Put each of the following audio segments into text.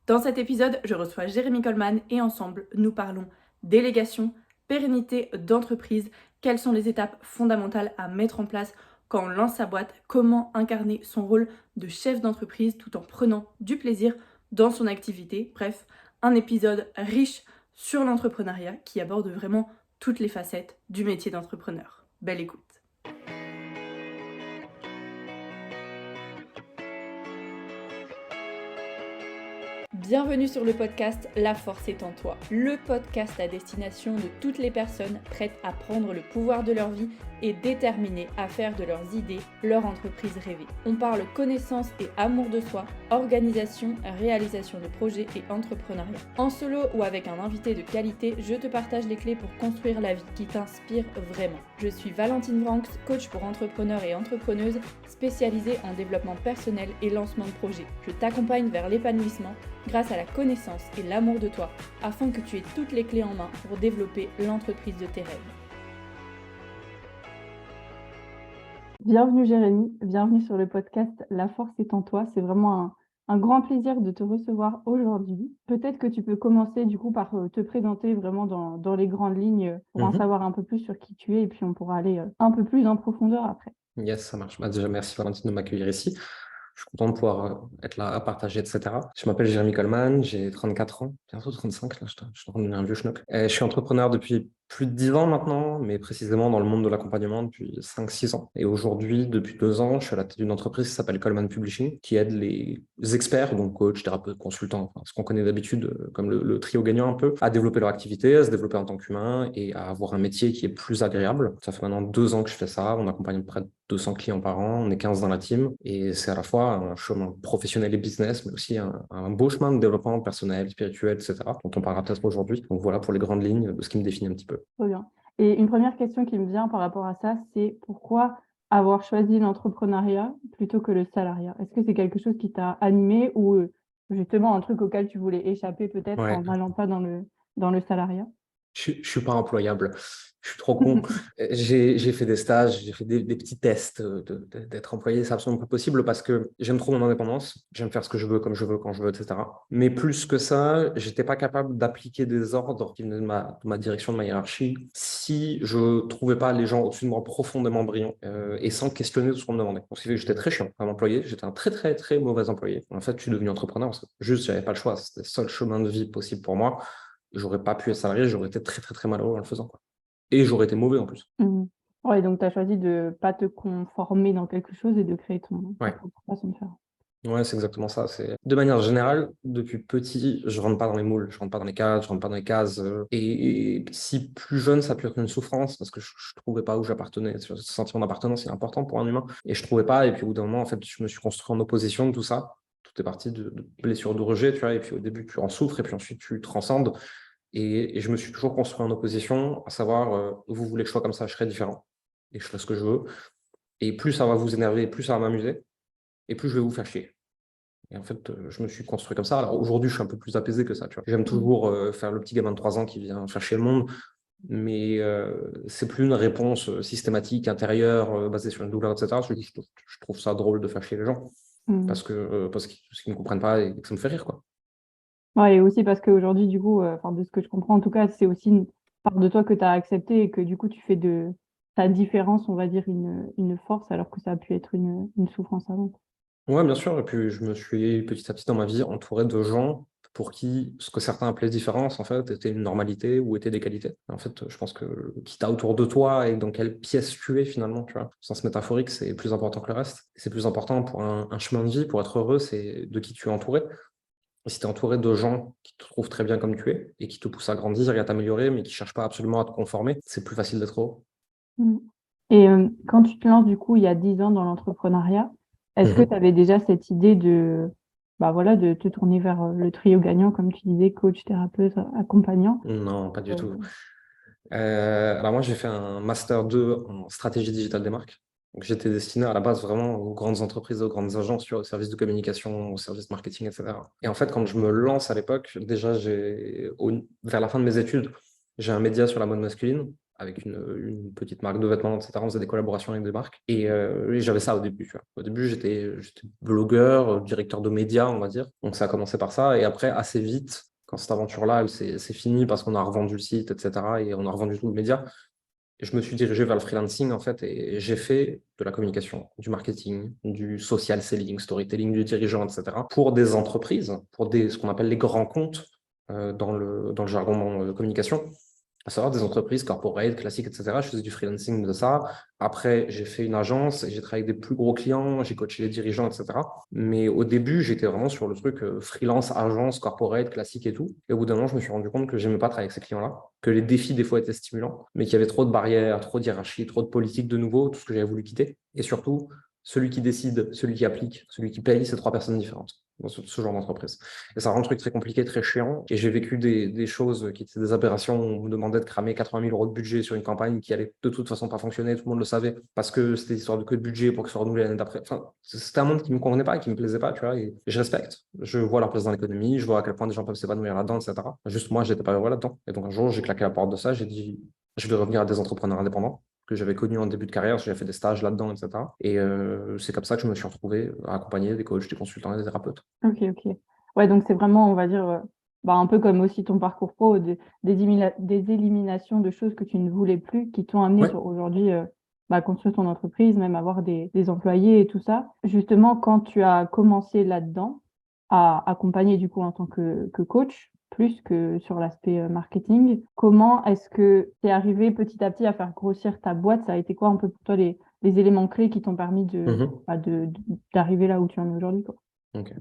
Dans cet épisode, je reçois Jérémy Coleman et ensemble, nous parlons délégation, pérennité d'entreprise, quelles sont les étapes fondamentales à mettre en place quand on lance sa boîte, comment incarner son rôle de chef d'entreprise tout en prenant du plaisir dans son activité. Bref, un épisode riche sur l'entrepreneuriat qui aborde vraiment toutes les facettes du métier d'entrepreneur. Belle écoute. Bienvenue sur le podcast La Force est en toi, le podcast à destination de toutes les personnes prêtes à prendre le pouvoir de leur vie et déterminées à faire de leurs idées leur entreprise rêvée. On parle connaissance et amour de soi, organisation, réalisation de projets et entrepreneuriat. En solo ou avec un invité de qualité, je te partage les clés pour construire la vie qui t'inspire vraiment. Je suis Valentine Vranx, coach pour entrepreneurs et entrepreneuses spécialisée en développement personnel et lancement de projets. Je t'accompagne vers l'épanouissement grâce à la connaissance et l'amour de toi, afin que tu aies toutes les clés en main pour développer l'entreprise de tes rêves. Bienvenue Jérémy, bienvenue sur le podcast La Force est en toi. C'est vraiment un grand plaisir de te recevoir aujourd'hui. Peut-être que tu peux commencer du coup par te présenter vraiment dans les grandes lignes pour en savoir un peu plus sur qui tu es et puis on pourra aller un peu plus en profondeur après. Yes, ça marche. Déjà, merci Valentine de m'accueillir ici. Je suis content de pouvoir être là à partager, etc. Je m'appelle Jérémy Coleman, j'ai 34 ans, bientôt 35, là, je suis en train de devenir un vieux schnock. Je suis entrepreneur depuis plus de 10 ans maintenant, mais précisément dans le monde de l'accompagnement depuis 5-6 ans. Et aujourd'hui, depuis 2 ans, je suis à la tête d'une entreprise qui s'appelle Coleman Publishing, qui aide les experts, donc coach, thérapeute, consultant, ce qu'on connaît d'habitude comme le trio gagnant un peu, à développer leur activité, à se développer en tant qu'humain et à avoir un métier qui est plus agréable. Ça fait maintenant 2 ans que je fais ça, on accompagne près de 200 clients par an, on est 15 dans la team, et c'est à la fois un chemin professionnel et business, mais aussi un beau chemin de développement personnel, spirituel, etc., dont on parlera peut-être aujourd'hui. Donc voilà pour les grandes lignes de ce qui me définit un petit peu. Très bien. Et une première question qui me vient par rapport à ça, c'est pourquoi avoir choisi l'entrepreneuriat plutôt que le salariat? Est-ce que c'est quelque chose qui t'a animé ou justement un truc auquel tu voulais échapper peut-être Ouais. en n'allant pas dans le salariat? Je suis pas employable. Je suis trop con. J'ai fait des stages, j'ai fait des petits tests d'être employé. C'est absolument pas possible parce que j'aime trop mon indépendance. J'aime faire ce que je veux, comme je veux, quand je veux, etc. Mais plus que ça, j'étais pas capable d'appliquer des ordres qui venaient de ma direction, de ma hiérarchie, si je trouvais pas les gens au-dessus de moi profondément brillants et sans questionner tout ce qu'on me demandait. Donc, ce qui fait que j'étais très chiant comme employé. J'étais un très, très, très mauvais employé. En fait, je suis devenu entrepreneur parce que juste, j'avais pas le choix. C'était le seul chemin de vie possible pour moi. J'aurais pas pu être salarié, j'aurais été très, très, très malheureux en le faisant, quoi. Et j'aurais été mauvais en plus. Ouais, donc tu as choisi de pas te conformer dans quelque chose et de créer ta Ouais, propre façon de faire. ouais, c'est exactement ça. De manière générale, depuis petit, je rentre pas dans les moules, je rentre pas dans les cases, je rentre pas dans les cases. Et si plus jeune, ça a pu être une souffrance parce que je trouvais pas où j'appartenais. Ce sentiment d'appartenance est important pour un humain. Et je trouvais pas. Et puis au bout d'un moment, en fait, je me suis construit en opposition de tout ça. Tout est parti de blessures de rejet, tu vois. Et puis au début, tu en souffres et puis ensuite, tu transcendes. Et je me suis toujours construit en opposition, à savoir, vous voulez que je sois comme ça, je serai différent. Et je ferai ce que je veux. Et plus ça va vous énerver, plus ça va m'amuser, et plus je vais vous faire chier. Et en fait, je me suis construit comme ça. Alors aujourd'hui, je suis un peu plus apaisé que ça, tu vois. J'aime toujours faire le petit gamin de 3 ans qui vient faire chier le monde, mais c'est plus une réponse systématique, intérieure, basée sur une douleur, etc. Je trouve ça drôle de faire chier les gens, parce qu'ils ne comprennent pas et que ça me fait rire, quoi. Ouais, et aussi parce qu'aujourd'hui, du coup, enfin, de ce que je comprends en tout cas, c'est aussi une part de toi que tu as accepté et que du coup, tu fais de ta différence, on va dire, une force, alors que ça a pu être une souffrance avant. Ouais, bien sûr. Et puis, je me suis petit à petit dans ma vie entouré de gens pour qui ce que certains appelaient différence, en fait, était une normalité ou était des qualités. Et en fait, je pense que qui t'a autour de toi et dans quelle pièce tu es finalement, tu vois, au sens métaphorique, c'est plus important que le reste. C'est plus important pour un chemin de vie, pour être heureux, c'est de qui tu es entouré. Et si tu es entouré de gens qui te trouvent très bien comme tu es et qui te poussent à grandir et à t'améliorer, mais qui cherchent pas absolument à te conformer, c'est plus facile d'être heureux. Mm. Et quand tu te lances, du coup, il y a 10 ans dans l'entrepreneuriat, est-ce que tu avais déjà cette idée bah voilà, de te tourner vers le trio gagnant, comme tu disais, coach, thérapeute, accompagnant? Non, pas du Euh, tout. Alors moi, j'ai fait un Master 2 en stratégie digitale des marques. Donc, j'étais destiné à la base vraiment aux grandes entreprises, aux grandes agences, tu vois, aux services de communication, aux services marketing, etc. Et en fait, quand je me lance à l'époque, déjà, vers la fin de mes études, j'ai un média sur la mode masculine avec une petite marque de vêtements, etc. On faisait des collaborations avec des marques. Et j'avais ça au début. Tu vois. Au début, j'étais blogueur, directeur de médias, on va dire. Donc ça a commencé par ça. Et après, assez vite, quand cette aventure-là, c'est fini parce qu'on a revendu le site, etc. Et on a revendu tout le média. Et je me suis dirigé vers le freelancing, en fait, et j'ai fait de la communication, du marketing, du social selling, storytelling du dirigeant, etc., pour des entreprises, pour ce qu'on appelle les grands comptes dans le jargon de communication, à savoir des entreprises corporate, classiques, etc. Je faisais du freelancing de ça. Après, j'ai fait une agence et j'ai travaillé avec des plus gros clients, j'ai coaché les dirigeants, etc. Mais au début, j'étais vraiment sur le truc freelance, agence, corporate, classique et tout. Et au bout d'un moment, je me suis rendu compte que j'aimais pas travailler avec ces clients-là, que les défis, des fois, étaient stimulants, mais qu'il y avait trop de barrières, trop d'hierarchie, trop de politique de nouveau, tout ce que j'avais voulu quitter. Et surtout, celui qui décide, celui qui applique, celui qui paye, c'est trois personnes différentes dans ce genre d'entreprise. Et ça rend le truc très compliqué, très chiant. Et j'ai vécu des choses qui étaient des aberrations. On me demandait de cramer 80 000 euros de budget sur une campagne qui allait de toute façon pas fonctionner. Tout le monde le savait parce que c'était histoire de que de budget pour que ce soit renouvelé l'année d'après. Enfin, c'était un monde qui me convenait pas et qui me plaisait pas, tu vois. Et je respecte. Je vois leur place dans l'économie. Je vois à quel point des gens peuvent s'épanouir là-dedans, etc. Juste moi, j'étais pas heureux là-dedans. Et donc un jour, j'ai claqué la porte de ça. J'ai dit, je vais revenir à des entrepreneurs indépendants que j'avais connus en début de carrière, j'ai fait des stages là-dedans, etc. Et c'est comme ça que je me suis retrouvé à accompagner des coachs, des consultants et des thérapeutes. Ok, ok. Ouais, donc c'est vraiment, on va dire, un peu comme aussi ton parcours pro, des éliminations de choses que tu ne voulais plus qui t'ont amené Ouais. sur aujourd'hui construire ton entreprise, même avoir des employés et tout ça. Justement, quand tu as commencé là-dedans, à accompagner du coup en tant que coach, plus que sur l'aspect marketing, comment est-ce que tu es arrivé petit à petit à faire grossir ta boîte? Ça a été quoi un peu pour toi les éléments clés qui t'ont permis d'arriver là où tu en es aujourd'hui, quoi? Ok.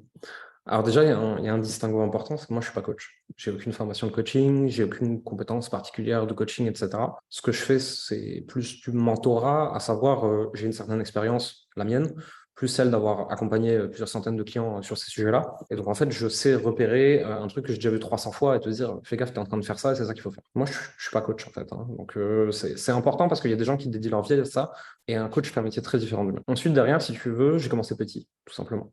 Alors déjà, il y a un distinguo important, c'est que moi, je ne suis pas coach. J'ai aucune formation de coaching, j'ai aucune compétence particulière de coaching, etc. Ce que je fais, c'est plus du mentorat, à savoir, j'ai une certaine expérience, la mienne, plus celle d'avoir accompagné plusieurs centaines de clients sur ces sujets-là. Et donc, en fait, je sais repérer un truc que j'ai déjà vu 300 fois et te dire, fais gaffe, tu es en train de faire ça et c'est ça qu'il faut faire. Moi, je ne suis pas coach, en fait. Hein. Donc, c'est important parce qu'il y a des gens qui dédient leur vie à ça. Et un coach fait un métier très différent du mien. Ensuite, derrière, si tu veux, j'ai commencé petit, tout simplement.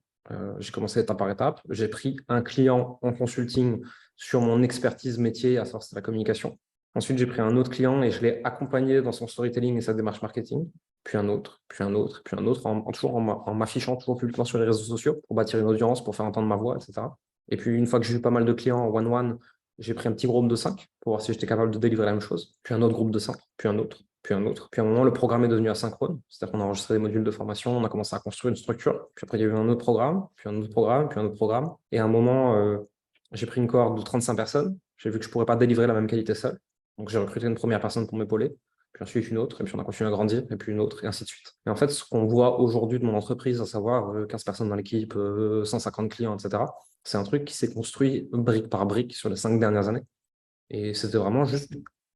J'ai commencé étape par étape. J'ai pris un client en consulting sur mon expertise métier, à savoir c'est la communication. Ensuite, j'ai pris un autre client et je l'ai accompagné dans son storytelling et sa démarche marketing. Puis un autre, puis un autre, puis un autre, toujours en m'affichant toujours publiquement sur les réseaux sociaux pour bâtir une audience, pour faire entendre ma voix, etc. Et puis, une fois que j'ai eu pas mal de clients en one-one, j'ai pris un petit groupe de 5 pour voir si j'étais capable de délivrer la même chose. Puis un autre groupe de 5, puis un autre, puis un autre. Puis à un moment, le programme est devenu asynchrone. C'est-à-dire qu'on a enregistré des modules de formation, on a commencé à construire une structure. Puis après, il y a eu un autre programme, puis un autre programme, puis un autre programme. Et à un moment, j'ai pris une cohorte de 35 personnes. J'ai vu que je ne pourrais pas délivrer la même qualité seul. Donc j'ai recruté une première personne pour m'épauler, puis ensuite une autre, et puis on a continué à grandir, et puis une autre, et ainsi de suite. Et en fait, ce qu'on voit aujourd'hui de mon entreprise, à savoir 15 personnes dans l'équipe, 150 clients, etc., c'est un truc qui s'est construit brique par brique sur les 5 dernières années. Et c'était vraiment juste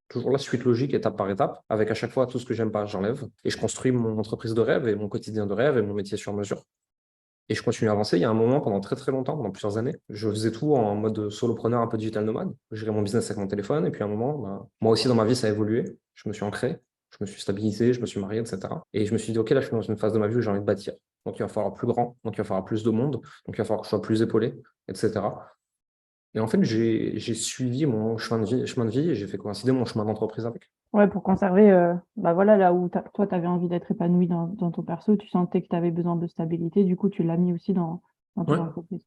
toujours la suite logique, étape par étape, avec à chaque fois tout ce que j'aime pas, j'enlève. Et je construis mon entreprise de rêve et mon quotidien de rêve et mon métier sur mesure. Et je continue à avancer. Il y a un moment, pendant très très longtemps, pendant plusieurs années, je faisais tout en mode solopreneur, un peu digital nomade. Je gérais mon business avec mon téléphone. Et puis à un moment, moi aussi dans ma vie, ça a évolué. Je me suis ancré, je me suis stabilisé, je me suis marié, etc. Et je me suis dit, OK, là, je suis dans une phase de ma vie où j'ai envie de bâtir. Donc il va falloir plus grand, donc il va falloir plus de monde, donc il va falloir que je sois plus épaulé, etc. Et en fait, j'ai suivi mon chemin de vie et j'ai fait coïncider mon chemin d'entreprise avec. Ouais, pour conserver, là où toi, tu avais envie d'être épanoui dans ton perso, tu sentais que tu avais besoin de stabilité, du coup, tu l'as mis aussi dans ton Ouais, entreprise.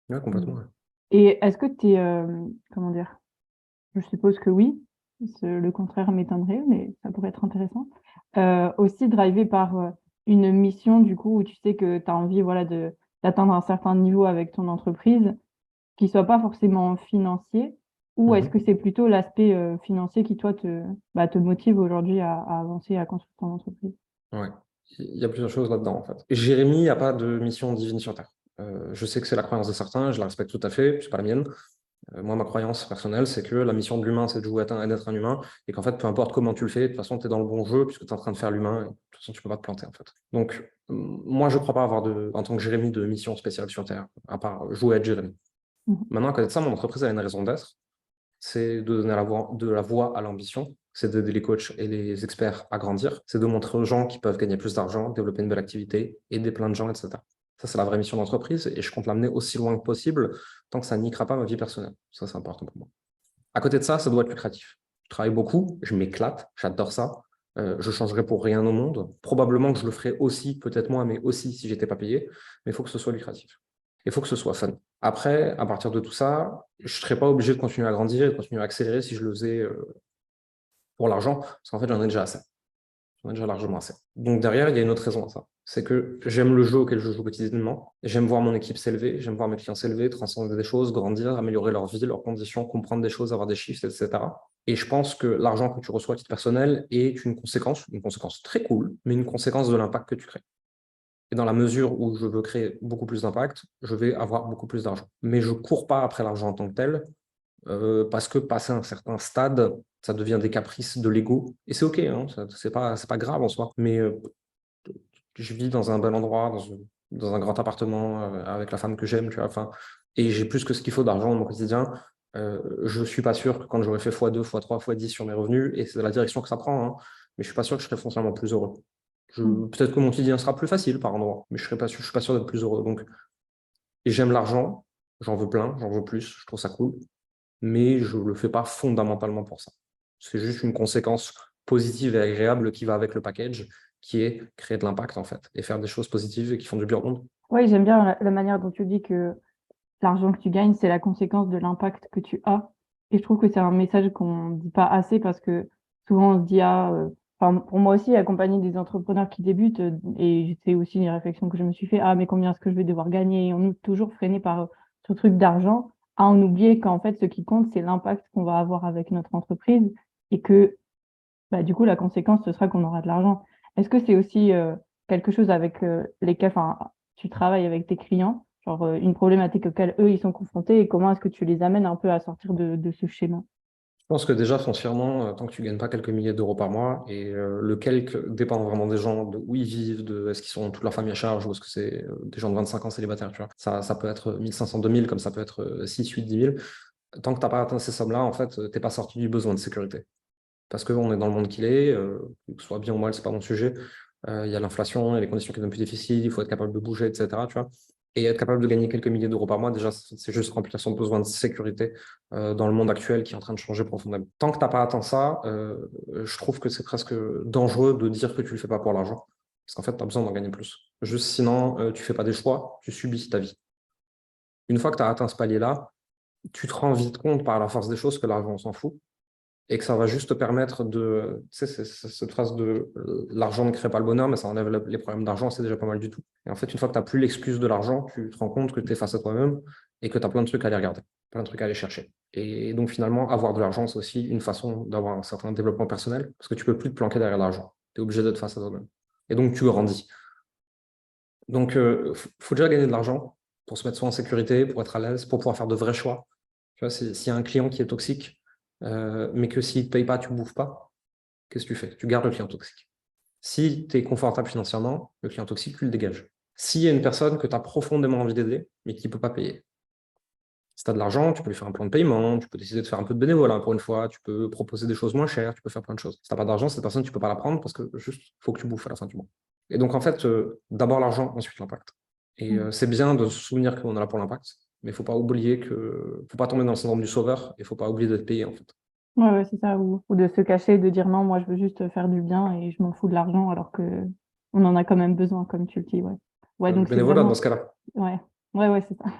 ouais, complètement. Ouais. Et est-ce que tu es, comment dire, je suppose que oui, le contraire m'étonnerait, mais ça pourrait être intéressant, aussi drivé par une mission, du coup, où tu sais que tu as envie, d'atteindre un certain niveau avec ton entreprise, qui soit pas forcément financier, ou est-ce que c'est plutôt l'aspect financier qui, toi, te motive aujourd'hui à avancer, à construire ton entreprise? Ouais. Il y a plusieurs choses là-dedans, en fait. Jérémy, il n'y a pas de mission divine sur Terre. Je sais que c'est la croyance de certains, je la respecte tout à fait, c'est pas la mienne. Moi, ma croyance personnelle, c'est que la mission de l'humain, c'est de jouer à d'être un humain, et qu'en fait, peu importe comment tu le fais, de toute façon, tu es dans le bon jeu, puisque tu es en train de faire l'humain, et de toute façon, tu peux pas te planter, en fait. Donc, moi, je ne crois pas avoir, en tant que Jérémy, de mission spéciale sur Terre, à part jouer à être Jérémy. Mhm. Maintenant, à côté de ça, mon entreprise a une raison d'être, c'est de donner de la voix à l'ambition, c'est d'aider les coachs et les experts à grandir, c'est de montrer aux gens qu'ils peuvent gagner plus d'argent, développer une belle activité, aider plein de gens, etc. Ça, c'est la vraie mission d'entreprise et je compte l'amener aussi loin que possible tant que ça niquera pas ma vie personnelle. Ça, c'est important pour moi. À côté de ça, ça doit être lucratif. travaille beaucoup, je m'éclate, j'adore ça. Je changerai pour rien au monde. Probablement que je le ferai aussi, peut-être moins, mais aussi si j'étais pas payé. Mais il faut que ce soit lucratif. Il faut que ce soit fun. Après, à partir de tout ça, je ne serais pas obligé de continuer à grandir et de continuer à accélérer si je le faisais pour l'argent, parce qu'en fait, j'en ai déjà assez. J'en ai déjà largement assez. Donc derrière, il y a une autre raison à ça. C'est que j'aime le jeu auquel je joue quotidiennement. J'aime voir mon équipe s'élever, j'aime voir mes clients s'élever, transcender des choses, grandir, améliorer leur vie, leurs conditions, comprendre des choses, avoir des chiffres, etc. Et je pense que l'argent que tu reçois à titre personnel est une conséquence très cool, mais une conséquence de l'impact que tu crées. Et dans la mesure où je veux créer beaucoup plus d'impact, je vais avoir beaucoup plus d'argent. Mais je ne cours pas après l'argent en tant que tel, parce que passé un certain stade, ça devient des caprices de l'ego. Et c'est OK, hein, c'est pas grave en soi. Mais je vis dans un bel endroit, dans un grand appartement, avec la femme que j'aime, tu vois. Enfin, et j'ai plus que ce qu'il faut d'argent dans mon quotidien. Je ne suis pas sûr que quand j'aurai fait x2, x3, x10 sur mes revenus, et c'est la direction que ça prend, hein, mais je ne suis pas sûr que je serai foncièrement plus heureux. Peut-être que mon quotidien sera plus facile par endroit, mais je ne suis pas sûr d'être plus heureux. Donc, et j'aime l'argent, j'en veux plein, j'en veux plus, je trouve ça cool, mais je ne le fais pas fondamentalement pour ça. C'est juste une conséquence positive et agréable qui va avec le package, qui est créer de l'impact en fait, et faire des choses positives et qui font du bien au monde. Oui, j'aime bien la manière dont tu dis que l'argent que tu gagnes, c'est la conséquence de l'impact que tu as. Et je trouve que c'est un message qu'on ne dit pas assez parce que souvent on se dit, enfin, pour moi aussi, accompagner des entrepreneurs qui débutent, et c'est aussi une réflexion que je me suis fait, mais combien est-ce que je vais devoir gagner? Et on est toujours freiné par ce truc d'argent, à en oublier qu'en fait, ce qui compte, c'est l'impact qu'on va avoir avec notre entreprise et que bah, du coup, la conséquence, ce sera qu'on aura de l'argent. Est-ce que c'est aussi quelque chose avec lesquels enfin, tu travailles avec tes clients, genre une problématique auquel eux, ils sont confrontés et comment est-ce que tu les amènes un peu à sortir de ce schéma? Je pense que déjà, foncièrement, tant que tu ne gagnes pas quelques milliers d'euros par mois, et le quelque dépend vraiment des gens, de où ils vivent, de est-ce qu'ils sont toute leur famille à charge, ou est-ce que c'est des gens de 25 ans célibataires, tu vois. Ça peut être 1500, 2000, comme ça peut être 6, 8, 10 000. Tant que tu n'as pas atteint ces sommes-là, en fait, tu n'es pas sorti du besoin de sécurité. Parce qu'on est dans le monde qu'il est, que ce soit bien ou mal, ce n'est pas mon sujet. Il y a l'inflation, il y a les conditions qui deviennent plus difficiles, il faut être capable de bouger, etc. Tu vois. Et être capable de gagner quelques milliers d'euros par mois, déjà, c'est juste remplir son besoin de sécurité dans le monde actuel qui est en train de changer profondément. Tant que tu n'as pas atteint ça, je trouve que c'est presque dangereux de dire que tu ne le fais pas pour l'argent. Parce qu'en fait, tu as besoin d'en gagner plus. Juste sinon, tu ne fais pas des choix, tu subis ta vie. Une fois que tu as atteint ce palier-là, tu te rends vite compte par la force des choses que l'argent, on s'en fout et que ça va juste te permettre de, tu sais, c'est cette phrase de l'argent ne crée pas le bonheur, mais ça enlève les problèmes d'argent, c'est déjà pas mal du tout. Et en fait, une fois que tu n'as plus l'excuse de l'argent, tu te rends compte que tu es face à toi-même et que tu as plein de trucs à aller regarder, plein de trucs à aller chercher. Et donc finalement, avoir de l'argent, c'est aussi une façon d'avoir un certain développement personnel, parce que tu peux plus te planquer derrière l'argent. Tu es obligé d'être face à toi-même. Et donc tu grandis. Donc, faut déjà gagner de l'argent pour se mettre soi en sécurité, pour être à l'aise, pour pouvoir faire de vrais choix. Tu vois, s'il y a un client qui est toxique, mais que s'il ne te paye pas, tu ne bouffes pas, qu'est-ce que tu fais? Tu gardes le client toxique. Si tu es confortable financièrement, le client toxique, tu le dégages. S'il y a une personne que tu as profondément envie d'aider, mais qui ne peut pas payer, si tu as de l'argent, tu peux lui faire un plan de paiement, tu peux décider de faire un peu de bénévolat pour une fois, tu peux proposer des choses moins chères, tu peux faire plein de choses. Si tu n'as pas d'argent, cette personne, tu ne peux pas la prendre parce que juste, il faut que tu bouffes à la fin du mois. Et donc, en fait, d'abord l'argent, ensuite l'impact. Et c'est bien de se souvenir qu'on est là pour l'impact, mais il ne faut pas oublier que faut pas tomber dans le syndrome du sauveur, et il ne faut pas oublier d'être payé, en fait. Ouais, c'est ça. Ou de se cacher, de dire non, moi, je veux juste faire du bien et je m'en fous de l'argent alors que on en a quand même besoin, comme tu le dis. Ouais, ouais Du donc c'est bénévolat dans vraiment. ce cas-là. Ouais, ouais, c'est ça.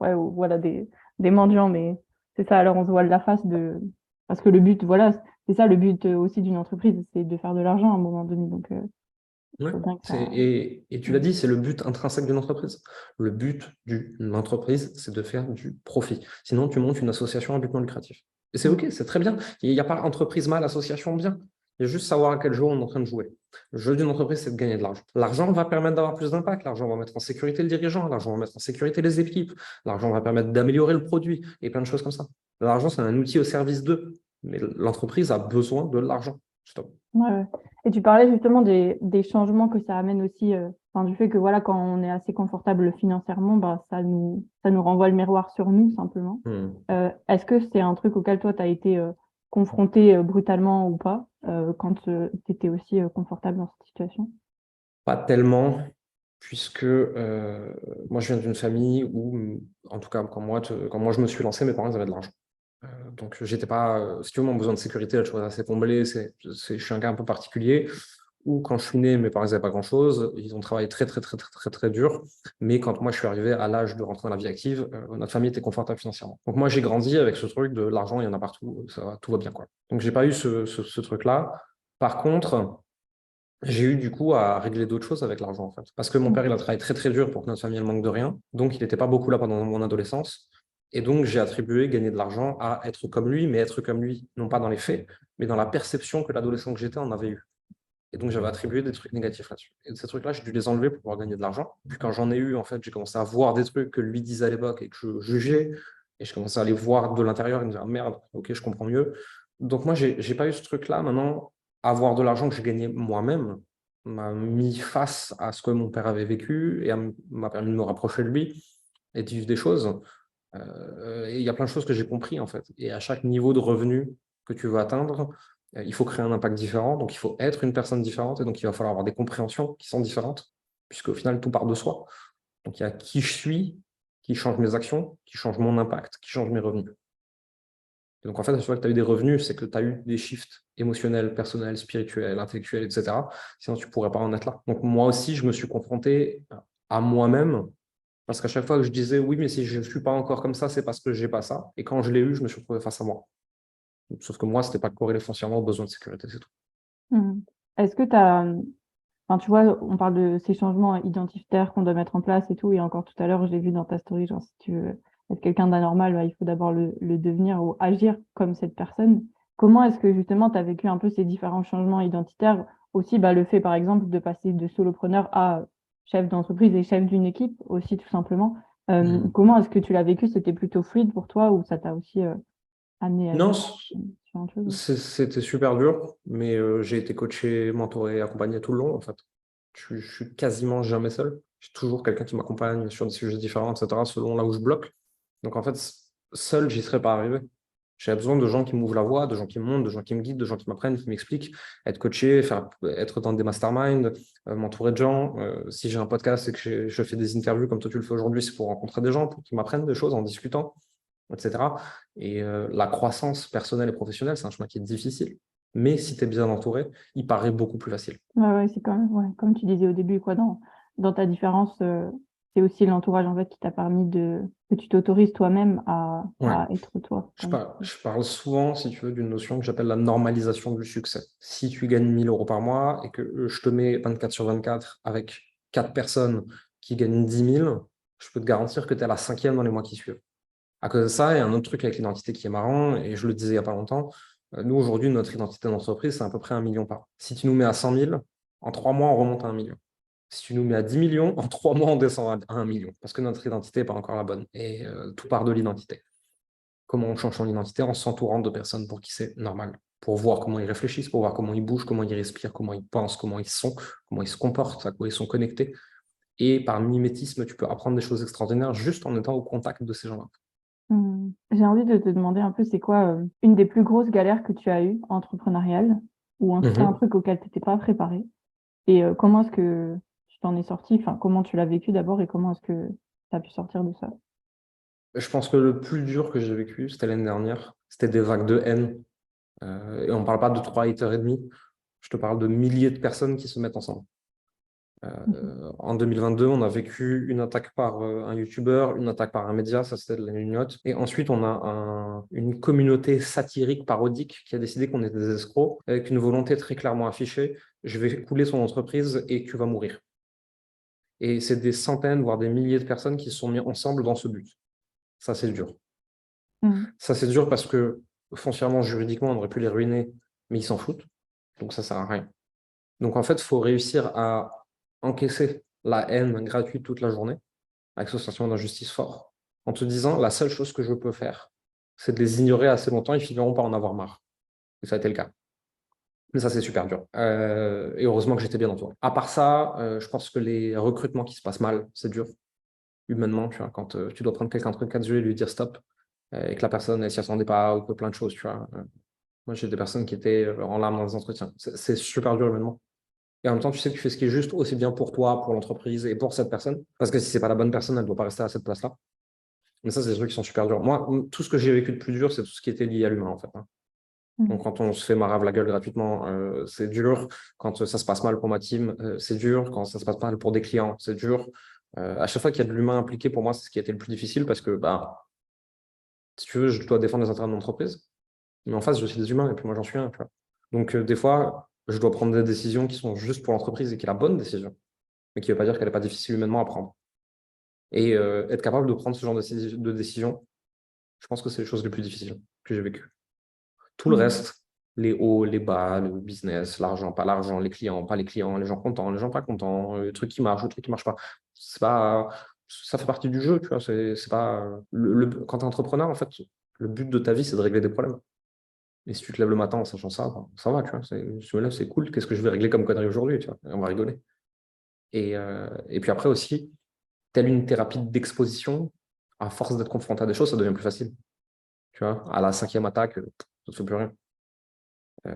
Ouais, ou voilà, des mendiants, mais c'est ça. Alors, on se voile la face de. Parce que le but, voilà, c'est ça le but aussi d'une entreprise, c'est de faire de l'argent à un moment donné. Donc, il Ouais. faut bien que ça. Et tu l'as dit, c'est le but intrinsèque d'une entreprise. Le but d'une entreprise, c'est de faire du profit. Sinon, tu montes une association à but non lucratif. Et c'est OK, c'est très bien. Il n'y a pas entreprise mal, association bien. Il y a juste savoir à quel jeu on est en train de jouer. Le jeu d'une entreprise, c'est de gagner de l'argent. L'argent va permettre d'avoir plus d'impact. L'argent va mettre en sécurité le dirigeant. L'argent va mettre en sécurité les équipes. L'argent va permettre d'améliorer le produit et plein de choses comme ça. L'argent, c'est un outil au service d'eux. Mais l'entreprise a besoin de l'argent. Stop. Ouais, ouais. Et tu parlais justement des changements que ça amène aussi, enfin, du fait que voilà, quand on est assez confortable financièrement, bah, ça nous renvoie le miroir sur nous simplement. Hmm. Est-ce que c'est un truc auquel toi, tu as été confronté brutalement ou pas quand tu étais aussi confortable dans cette situation? Pas tellement, puisque moi je viens d'une famille où, en tout cas quand moi je me suis lancé, mes parents ils avaient de l'argent. Donc, j'étais pas, si tu veux, mon besoin de sécurité, là, je trouvais assez comblé. Je suis un cas un peu particulier où, quand je suis né, mes parents n'avaient pas grand-chose. Ils ont travaillé très, très, très, très, très, très dur. Mais quand moi, je suis arrivé à l'âge de rentrer dans la vie active, notre famille était confortable financièrement. Donc, moi, j'ai grandi avec ce truc de l'argent, il y en a partout, tout va bien, quoi. Donc, j'ai pas eu ce truc-là. Par contre, j'ai eu du coup à régler d'autres choses avec l'argent, en fait. Parce que mon père, il a travaillé très très dur pour que notre famille elle manque de rien. Donc, il n'était pas beaucoup là pendant mon adolescence. Et donc, j'ai attribué gagner de l'argent à être comme lui, mais être comme lui, non pas dans les faits, mais dans la perception que l'adolescent que j'étais en avait eu. Et donc, j'avais attribué des trucs négatifs là-dessus. Et ces trucs-là, j'ai dû les enlever pour pouvoir gagner de l'argent. Puis quand j'en ai eu, en fait, j'ai commencé à voir des trucs que lui disait à l'époque et que je jugeais. Et je commençais à les voir de l'intérieur et me dire, ah, merde, ok, je comprends mieux. Donc moi, j'ai pas eu ce truc-là. Maintenant, avoir de l'argent que j'ai gagné moi-même m'a mis face à ce que mon père avait vécu et m'a permis de me rapprocher de lui et de vivre des choses. Et il y a plein de choses que j'ai compris, en fait. Et à chaque niveau de revenu que tu veux atteindre, il faut créer un impact différent. Donc, il faut être une personne différente. Et donc, il va falloir avoir des compréhensions qui sont différentes, puisqu'au final, tout part de soi. Donc, il y a qui je suis, qui change mes actions, qui change mon impact, qui change mes revenus. Et donc, en fait, à chaque fois que tu as eu des revenus, c'est que tu as eu des shifts émotionnels, personnels, spirituels, intellectuels, etc. Sinon, tu ne pourrais pas en être là. Donc, moi aussi, je me suis confronté à moi-même parce qu'à chaque fois que je disais oui, mais si je ne suis pas encore comme ça, c'est parce que je n'ai pas ça. Et quand je l'ai eu, je me suis retrouvé face à moi. Sauf que moi, ce n'était pas corrélé foncièrement aux besoins de sécurité, c'est tout. Est-ce que tu as, enfin, tu vois, on parle de ces changements identitaires qu'on doit mettre en place et tout, et encore tout à l'heure, je l'ai vu dans ta story, genre, si tu veux être quelqu'un d'anormal, bah, il faut d'abord le devenir ou agir comme cette personne. Comment est-ce que justement tu as vécu un peu ces différents changements identitaires? Aussi, bah, le fait, par exemple, de passer de solopreneur à chef d'entreprise et chef d'une équipe, aussi, tout simplement. Comment est-ce que tu l'as vécu? C'était plutôt fluide pour toi ou ça t'a aussi amené à Non, vivre différentes choses? c'était super dur, mais j'ai été coaché, mentoré, accompagné tout le long, en fait. Je suis quasiment jamais seul. J'ai toujours quelqu'un qui m'accompagne sur des sujets différents, etc., selon là où je bloque. Donc, en fait, seul, j'y serais pas arrivé. J'ai besoin de gens qui m'ouvrent la voie, de gens qui me montrent, de gens qui me guident, de gens qui m'apprennent, qui m'expliquent, être coaché, être dans des masterminds, m'entourer de gens. Si j'ai un podcast et que je fais des interviews comme toi tu le fais aujourd'hui, c'est pour rencontrer des gens, pour qu'ils m'apprennent des choses en discutant, etc. Et la croissance personnelle et professionnelle, c'est un chemin qui est difficile. Mais si tu es bien entouré, il paraît beaucoup plus facile. Ouais, c'est quand même, ouais, comme tu disais au début, quoi, dans ta différence, c'est aussi l'entourage en fait qui t'a permis que tu t'autorises toi-même Ouais. à être toi. Je parle souvent, si tu veux, d'une notion que j'appelle la normalisation du succès. Si tu gagnes 1 000 euros par mois et que je te mets 24 sur 24 avec 4 personnes qui gagnent 10 000, je peux te garantir que tu es à la 5e dans les mois qui suivent. À cause de ça, il y a un autre truc avec l'identité qui est marrant, et je le disais il n'y a pas longtemps, nous aujourd'hui, notre identité d'entreprise, c'est à peu près 1 million par an. Si tu nous mets à 100 000, en 3 mois, on remonte à 1 million. Si tu nous mets à 10 millions, en 3 mois, on descend à 1 million, parce que notre identité n'est pas encore la bonne. Et tout part de l'identité. Comment on change son identité? En s'entourant de personnes pour qui c'est normal, pour voir comment ils réfléchissent, pour voir comment ils bougent, comment ils respirent, comment ils pensent, comment ils sont, comment ils se comportent, à quoi ils sont connectés. Et par mimétisme, tu peux apprendre des choses extraordinaires juste en étant au contact de ces gens-là. J'ai envie de te demander un peu, c'est quoi une des plus grosses galères que tu as eues entrepreneuriales, ou en tout cas un truc auquel tu n'étais pas préparé, et comment est-ce que tu t'en es sorti, enfin comment tu l'as vécu d'abord et comment est-ce que tu as pu sortir de ça? Je pense que le plus dur que j'ai vécu, c'était l'année dernière. C'était des vagues de haine. Et on ne parle pas de 3 haters et demi. Je te parle de milliers de personnes qui se mettent ensemble. En 2022, on a vécu une attaque par un YouTuber, une attaque par un média, ça c'était de la lugnote. Et ensuite, on a une communauté satirique, parodique, qui a décidé qu'on était des escrocs, avec une volonté très clairement affichée, je vais couler son entreprise et tu vas mourir. Et c'est des centaines, voire des milliers de personnes qui se sont mis ensemble dans ce but. Ça, c'est dur. Ça, c'est dur parce que foncièrement, juridiquement, on aurait pu les ruiner, mais ils s'en foutent. Donc, ça sert à rien. Donc, en fait, il faut réussir à encaisser la haine gratuite toute la journée, avec ce sentiment d'injustice fort, en te disant, la seule chose que je peux faire, c'est de les ignorer assez longtemps, ils finiront par en avoir marre. Et ça a été le cas. Mais ça, c'est super dur. Et heureusement que j'étais bien entouré. À part ça, je pense que les recrutements qui se passent mal, c'est dur. Humainement, tu vois, quand tu dois prendre quelqu'un entre 4 yeux et lui dire stop, et que la personne, elle s'y attendait pas, ou que plein de choses, tu vois. Moi, j'ai des personnes qui étaient en larmes dans les entretiens. C'est super dur humainement. Et en même temps, tu sais que tu fais ce qui est juste aussi bien pour toi, pour l'entreprise et pour cette personne. Parce que si c'est pas la bonne personne, elle ne doit pas rester à cette place-là. Mais ça, c'est des trucs qui sont super durs. Moi, tout ce que j'ai vécu de plus dur, c'est tout ce qui était lié à l'humain, en fait, hein. Donc, quand on se fait marave la gueule gratuitement, c'est dur. Quand ça se passe mal pour ma team, c'est dur. Quand ça se passe mal pour des clients, c'est dur. À chaque fois qu'il y a de l'humain impliqué, pour moi, c'est ce qui a été le plus difficile parce que, bah, si tu veux, je dois défendre les intérêts de mon entreprise. Mais en face, j'ai aussi des humains et puis moi, j'en suis un, tu vois. Donc, des fois, je dois prendre des décisions qui sont juste pour l'entreprise et qui est la bonne décision, mais qui ne veut pas dire qu'elle n'est pas difficile humainement à prendre. Et être capable de prendre ce genre de décision, je pense que c'est les choses les plus difficiles que j'ai vécues. Tout le reste, les hauts, les bas, le business, l'argent, pas l'argent, les clients, pas les clients, les gens contents, les gens pas contents, le truc qui marche, le truc qui marche pas. C'est pas, ça fait partie du jeu, tu vois. C'est pas, quand tu es entrepreneur, en fait, le but de ta vie, c'est de régler des problèmes. Et si tu te lèves le matin en sachant ça, ben, ça va, tu vois. Je me lève, c'est cool. Qu'est-ce que je vais régler comme connerie aujourd'hui, tu vois? Et on va rigoler. Et puis après aussi, telle une thérapie d'exposition, à force d'être confronté à des choses, ça devient plus facile. Tu vois, à la 5e attaque, ça ne te fait plus rien.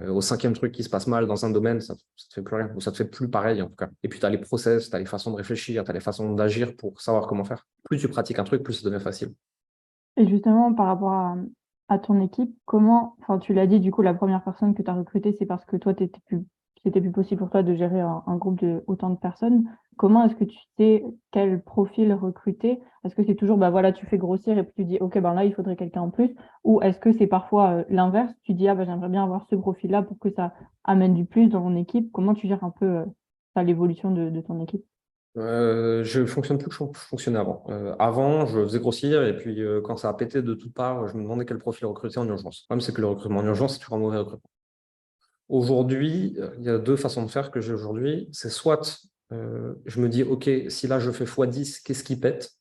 Au 5e truc qui se passe mal dans un domaine, ça ne te fait plus rien, ou ça ne te fait plus pareil en tout cas. Et puis tu as les process, tu as les façons de réfléchir, tu as les façons d'agir pour savoir comment faire. Plus tu pratiques un truc, plus ça devient facile. Et justement, par rapport à ton équipe, comment, enfin, tu l'as dit, du coup, la première personne que tu as recrutée, c'est parce que toi, c'était plus possible pour toi de gérer un groupe de autant de personnes. Comment est-ce que tu sais quel profil recruter? Est-ce que c'est toujours, bah voilà, tu fais grossir et puis tu dis, OK, ben là, il faudrait quelqu'un en plus? Ou est-ce que c'est parfois l'inverse? Tu dis, ah, bah, j'aimerais bien avoir ce profil-là pour que ça amène du plus dans mon équipe. Comment tu gères un peu l'évolution de ton équipe? Je fonctionne plus que je fonctionnais avant. Avant, je faisais grossir et puis quand ça a pété de toutes parts, je me demandais quel profil recruter en urgence. Le problème, c'est que le recrutement en urgence, c'est toujours un mauvais recrutement. Aujourd'hui, il y a 2 façons de faire que j'ai aujourd'hui. C'est soit je me dis, OK, si là je fais x10, qu'est-ce qui pète?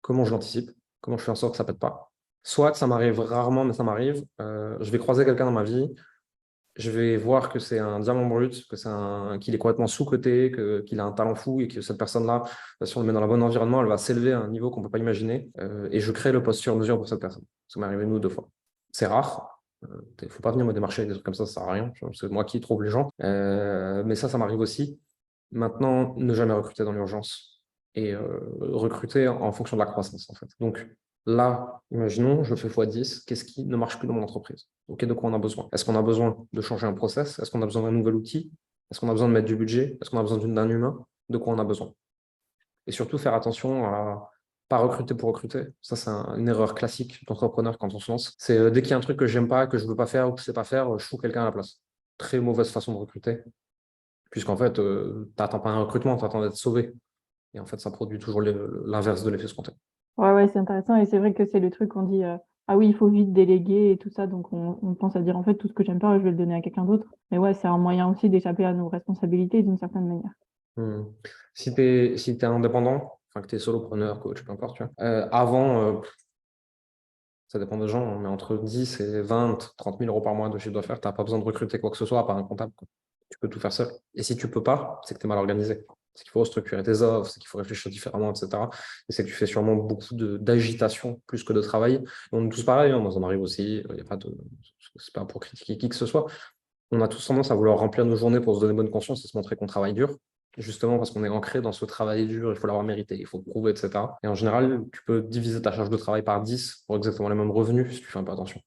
Comment je l'anticipe? Comment je fais en sorte que ça pète pas? Soit ça m'arrive rarement, mais ça m'arrive. Je vais croiser quelqu'un dans ma vie. Je vais voir que c'est un diamant brut, qu'il est complètement sous-coté, qu'il a un talent fou et que cette personne-là, si on le met dans le bon environnement, elle va s'élever à un niveau qu'on ne peut pas imaginer. Et je crée le poste sur mesure pour cette personne. Ça m'est arrivé 1 ou 2 fois. C'est rare. Il ne faut pas venir me démarcher avec des trucs comme ça sert à rien. C'est moi qui trouve les gens. Mais ça m'arrive aussi. Maintenant, ne jamais recruter dans l'urgence et recruter en fonction de la croissance, en fait. Donc, là, imaginons, je fais x10, qu'est-ce qui ne marche plus dans mon entreprise? OK, de quoi on a besoin? Est-ce qu'on a besoin de changer un process? Est-ce qu'on a besoin d'un nouvel outil? Est-ce qu'on a besoin de mettre du budget? Est-ce qu'on a besoin d'un humain? De quoi on a besoin? Et surtout, faire attention à pas recruter pour recruter. Ça, c'est une erreur classique d'entrepreneur quand on se lance. C'est dès qu'il y a un truc que j'aime pas, que je veux pas faire ou que je sais pas faire, je fous quelqu'un à la place. Très mauvaise façon de recruter, puisqu'en fait, tu n'attends pas un recrutement, tu attends d'être sauvé. Et en fait, ça produit toujours l'inverse de l'effet escompté. Ouais, c'est intéressant et c'est vrai que c'est le truc qu'on dit ah oui, il faut vite déléguer et tout ça, donc on pense à dire en fait tout ce que j'aime pas, je vais le donner à quelqu'un d'autre. Mais ouais, c'est un moyen aussi d'échapper à nos responsabilités d'une certaine manière. Hmm. Si tu es indépendant, enfin que tu es solopreneur, coach, peu importe, tu vois, avant, ça dépend des gens, hein, mais entre 10 et 20, 30 000 euros par mois de chiffre d'affaires, tu n'as pas besoin de recruter quoi que ce soit par un comptable, quoi. Tu peux tout faire seul. Et si tu peux pas, c'est que tu es mal organisé. C'est qu'il faut structurer tes offres, c'est qu'il faut réfléchir différemment, etc. Et c'est que tu fais sûrement beaucoup d'agitation plus que de travail. Et on est tous pareils, hein, moi ça m'arrive aussi, il y a pas de... c'est pas pour critiquer qui que ce soit. On a tous tendance à vouloir remplir nos journées pour se donner bonne conscience et se montrer qu'on travaille dur. Justement parce qu'on est ancré dans ce travail dur, il faut l'avoir mérité, il faut le prouver, etc. Et en général, tu peux diviser ta charge de travail par 10 pour exactement les mêmes revenus si tu fais un peu attention.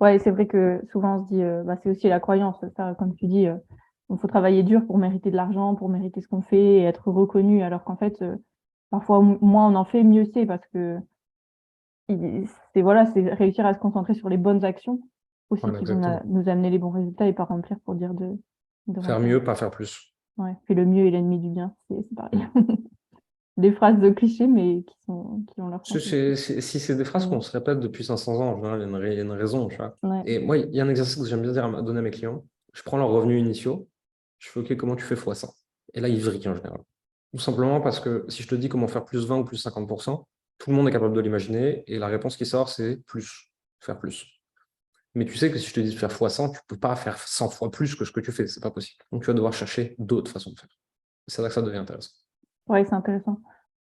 Ouais, et c'est vrai que souvent on se dit bah, c'est aussi la croyance, ça, comme tu dis, il faut travailler dur pour mériter de l'argent, pour mériter ce qu'on fait et être reconnu, alors qu'en fait, parfois moins on en fait, mieux c'est parce que c'est voilà, c'est réussir à se concentrer sur les bonnes actions aussi Voilà, qui vont exactement. nous amener les bons résultats et pas remplir pour dire de Faire remplir. mieux, pas faire plus. Ouais, fais le mieux est l'ennemi du bien, c'est pareil. Des phrases de clichés, mais qui ont leur sens aussi. Si c'est des phrases Mm. qu'on se répète depuis 500 ans, en général, il y a une raison, tu vois. Ouais. Et moi, il y a un exercice que j'aime bien donner à mes clients. Je prends leurs revenus initiaux, je fais OK, comment tu fais fois 100? Et là, ils vrillent en général. Tout simplement parce que si je te dis comment faire plus 20 ou plus 50%, tout le monde est capable de l'imaginer et la réponse qui sort, c'est plus, faire plus. Mais tu sais que si je te dis de faire fois 100, tu ne peux pas faire 100 fois plus que ce que tu fais, c'est pas possible. Donc tu vas devoir chercher d'autres façons de faire. C'est là que ça devient intéressant. Ouais, c'est intéressant.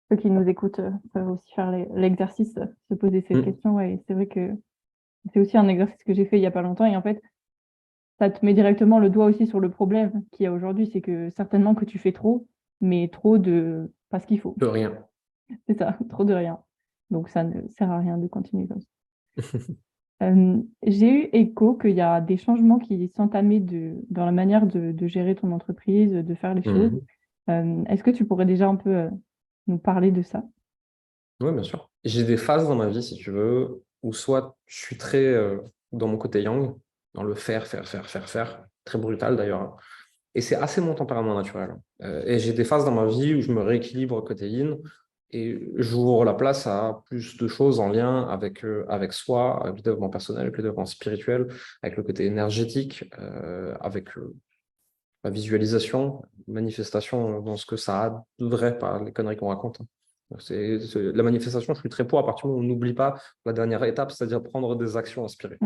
Ceux qui nous écoutent peuvent aussi faire l'exercice, se poser cette Mm. question. Ouais, et c'est vrai que c'est aussi un exercice que j'ai fait il y a pas longtemps. Et en fait, ça te met directement le doigt aussi sur le problème qu'il y a aujourd'hui. C'est que certainement que tu fais trop, mais trop de pas ce qu'il faut. De rien. C'est ça, trop de rien. Donc, ça ne sert à rien de continuer comme ça. J'ai eu écho qu'il y a des changements qui s'entamaient dans la manière de gérer ton entreprise, de faire les choses. Est-ce que tu pourrais déjà un peu nous parler de ça? Oui, bien sûr. J'ai des phases dans ma vie, si tu veux, où soit je suis très dans mon côté yang, dans le faire, très brutal d'ailleurs, hein. Et c'est assez mon tempérament naturel, hein. Et j'ai des phases dans ma vie où je me rééquilibre côté yin et j'ouvre la place à plus de choses en lien avec soi, avec le développement personnel, avec le développement spirituel, avec le côté énergétique, avec la visualisation, manifestation dans ce que ça a de vrai, pas les conneries qu'on raconte, hein. La manifestation, je suis très pour à partir du moment où on n'oublie pas la dernière étape, c'est-à-dire prendre des actions inspirées.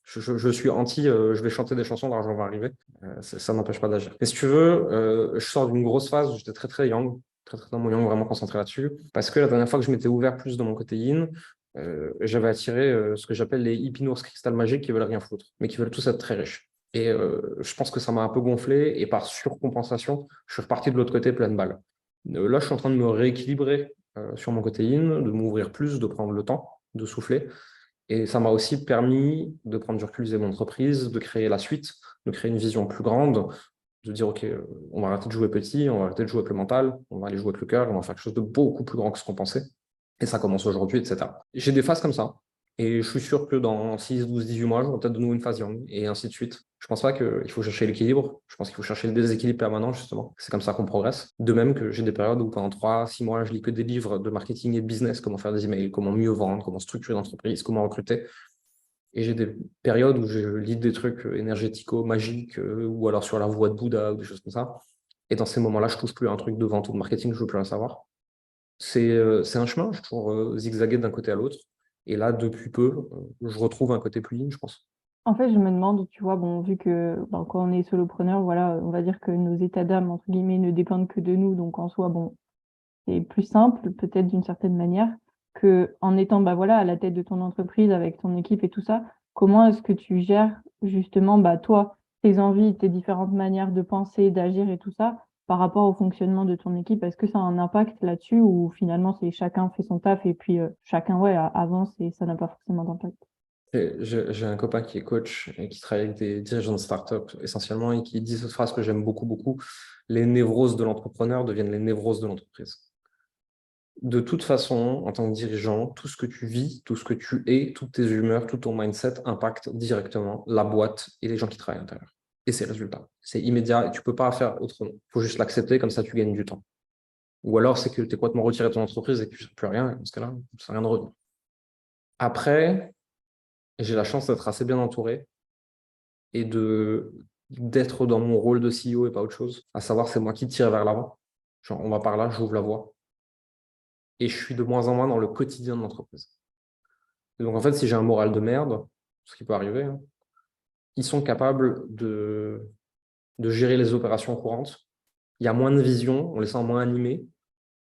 Je suis anti, je vais chanter des chansons, l'argent va arriver. Ça n'empêche pas d'agir. Et si tu veux, je sors d'une grosse phase où j'étais très, très yang, très, très dans mon yang, vraiment concentré là-dessus. Parce que la dernière fois que je m'étais ouvert plus de mon côté yin, j'avais attiré ce que j'appelle les hippies cristal magiques qui veulent rien foutre, mais qui veulent tous être très riches. Et je pense que ça m'a un peu gonflé et par surcompensation, je suis reparti de l'autre côté pleine balle. Là, je suis en train de me rééquilibrer sur mon côté yin, de m'ouvrir plus, de prendre le temps, de souffler. Et ça m'a aussi permis de prendre du recul de mon entreprise, de créer la suite, de créer une vision plus grande, de dire, OK, on va arrêter de jouer petit, on va arrêter de jouer avec le mental, on va aller jouer avec le cœur, on va faire quelque chose de beaucoup plus grand que ce qu'on pensait. Et ça commence aujourd'hui, etc. J'ai des phases comme ça. Et je suis sûr que dans 6, 12, 18 mois, j'aurai peut-être de nouveau une phase yang, et ainsi de suite. Je pense pas qu'il faut chercher l'équilibre. Je pense qu'il faut chercher le déséquilibre permanent, justement. C'est comme ça qu'on progresse. De même que j'ai des périodes où pendant 3, 6 mois, je lis que des livres de marketing et de business, comment faire des emails, comment mieux vendre, comment structurer l'entreprise, comment recruter. Et j'ai des périodes où je lis des trucs énergético-magiques, ou alors sur la voie de Bouddha, ou des choses comme ça. Et dans ces moments-là, je touche plus à un truc de vente ou de marketing, je veux plus rien savoir. C'est un chemin, je suis toujours zigzagué d'un côté à l'autre. Et là, depuis peu, je retrouve un côté plus yin, je pense. En fait, je me demande, tu vois, bon, vu que quand on est solopreneur, voilà, on va dire que nos états d'âme, entre guillemets, ne dépendent que de nous. Donc, en soi, bon, c'est plus simple, peut-être d'une certaine manière, que en étant voilà, à la tête de ton entreprise, avec ton équipe et tout ça, comment est-ce que tu gères justement toi, tes envies, tes différentes manières de penser, d'agir et tout ça, par rapport au fonctionnement de ton équipe? Est-ce que ça a un impact là-dessus ou finalement c'est chacun fait son taf et puis chacun avance et ça n'a pas forcément d'impact? J'ai un copain qui est coach et qui travaille avec des dirigeants de start-up essentiellement et qui dit cette phrase que j'aime beaucoup, beaucoup. Les névroses de l'entrepreneur deviennent les névroses de l'entreprise. De toute façon, en tant que dirigeant, tout ce que tu vis, tout ce que tu es, toutes tes humeurs, tout ton mindset impacte directement la boîte et les gens qui travaillent à l'intérieur. Et ses résultats. C'est immédiat et tu ne peux pas faire autrement. Il faut juste l'accepter, comme ça tu gagnes du temps. Ou alors c'est que tu es complètement retiré de ton entreprise et que tu ne fais plus rien. Dans ce cas-là, ça n'a rien de revenir. Après, j'ai la chance d'être assez bien entouré et d'être dans mon rôle de CEO et pas autre chose. À savoir, c'est moi qui tire vers l'avant. Genre, on va par là, j'ouvre la voie. Et je suis de moins en moins dans le quotidien de l'entreprise. Donc, en fait, si j'ai un moral de merde, ce qui peut arriver, hein, ils sont capables de gérer les opérations courantes. Il y a moins de vision, on les sent moins animés.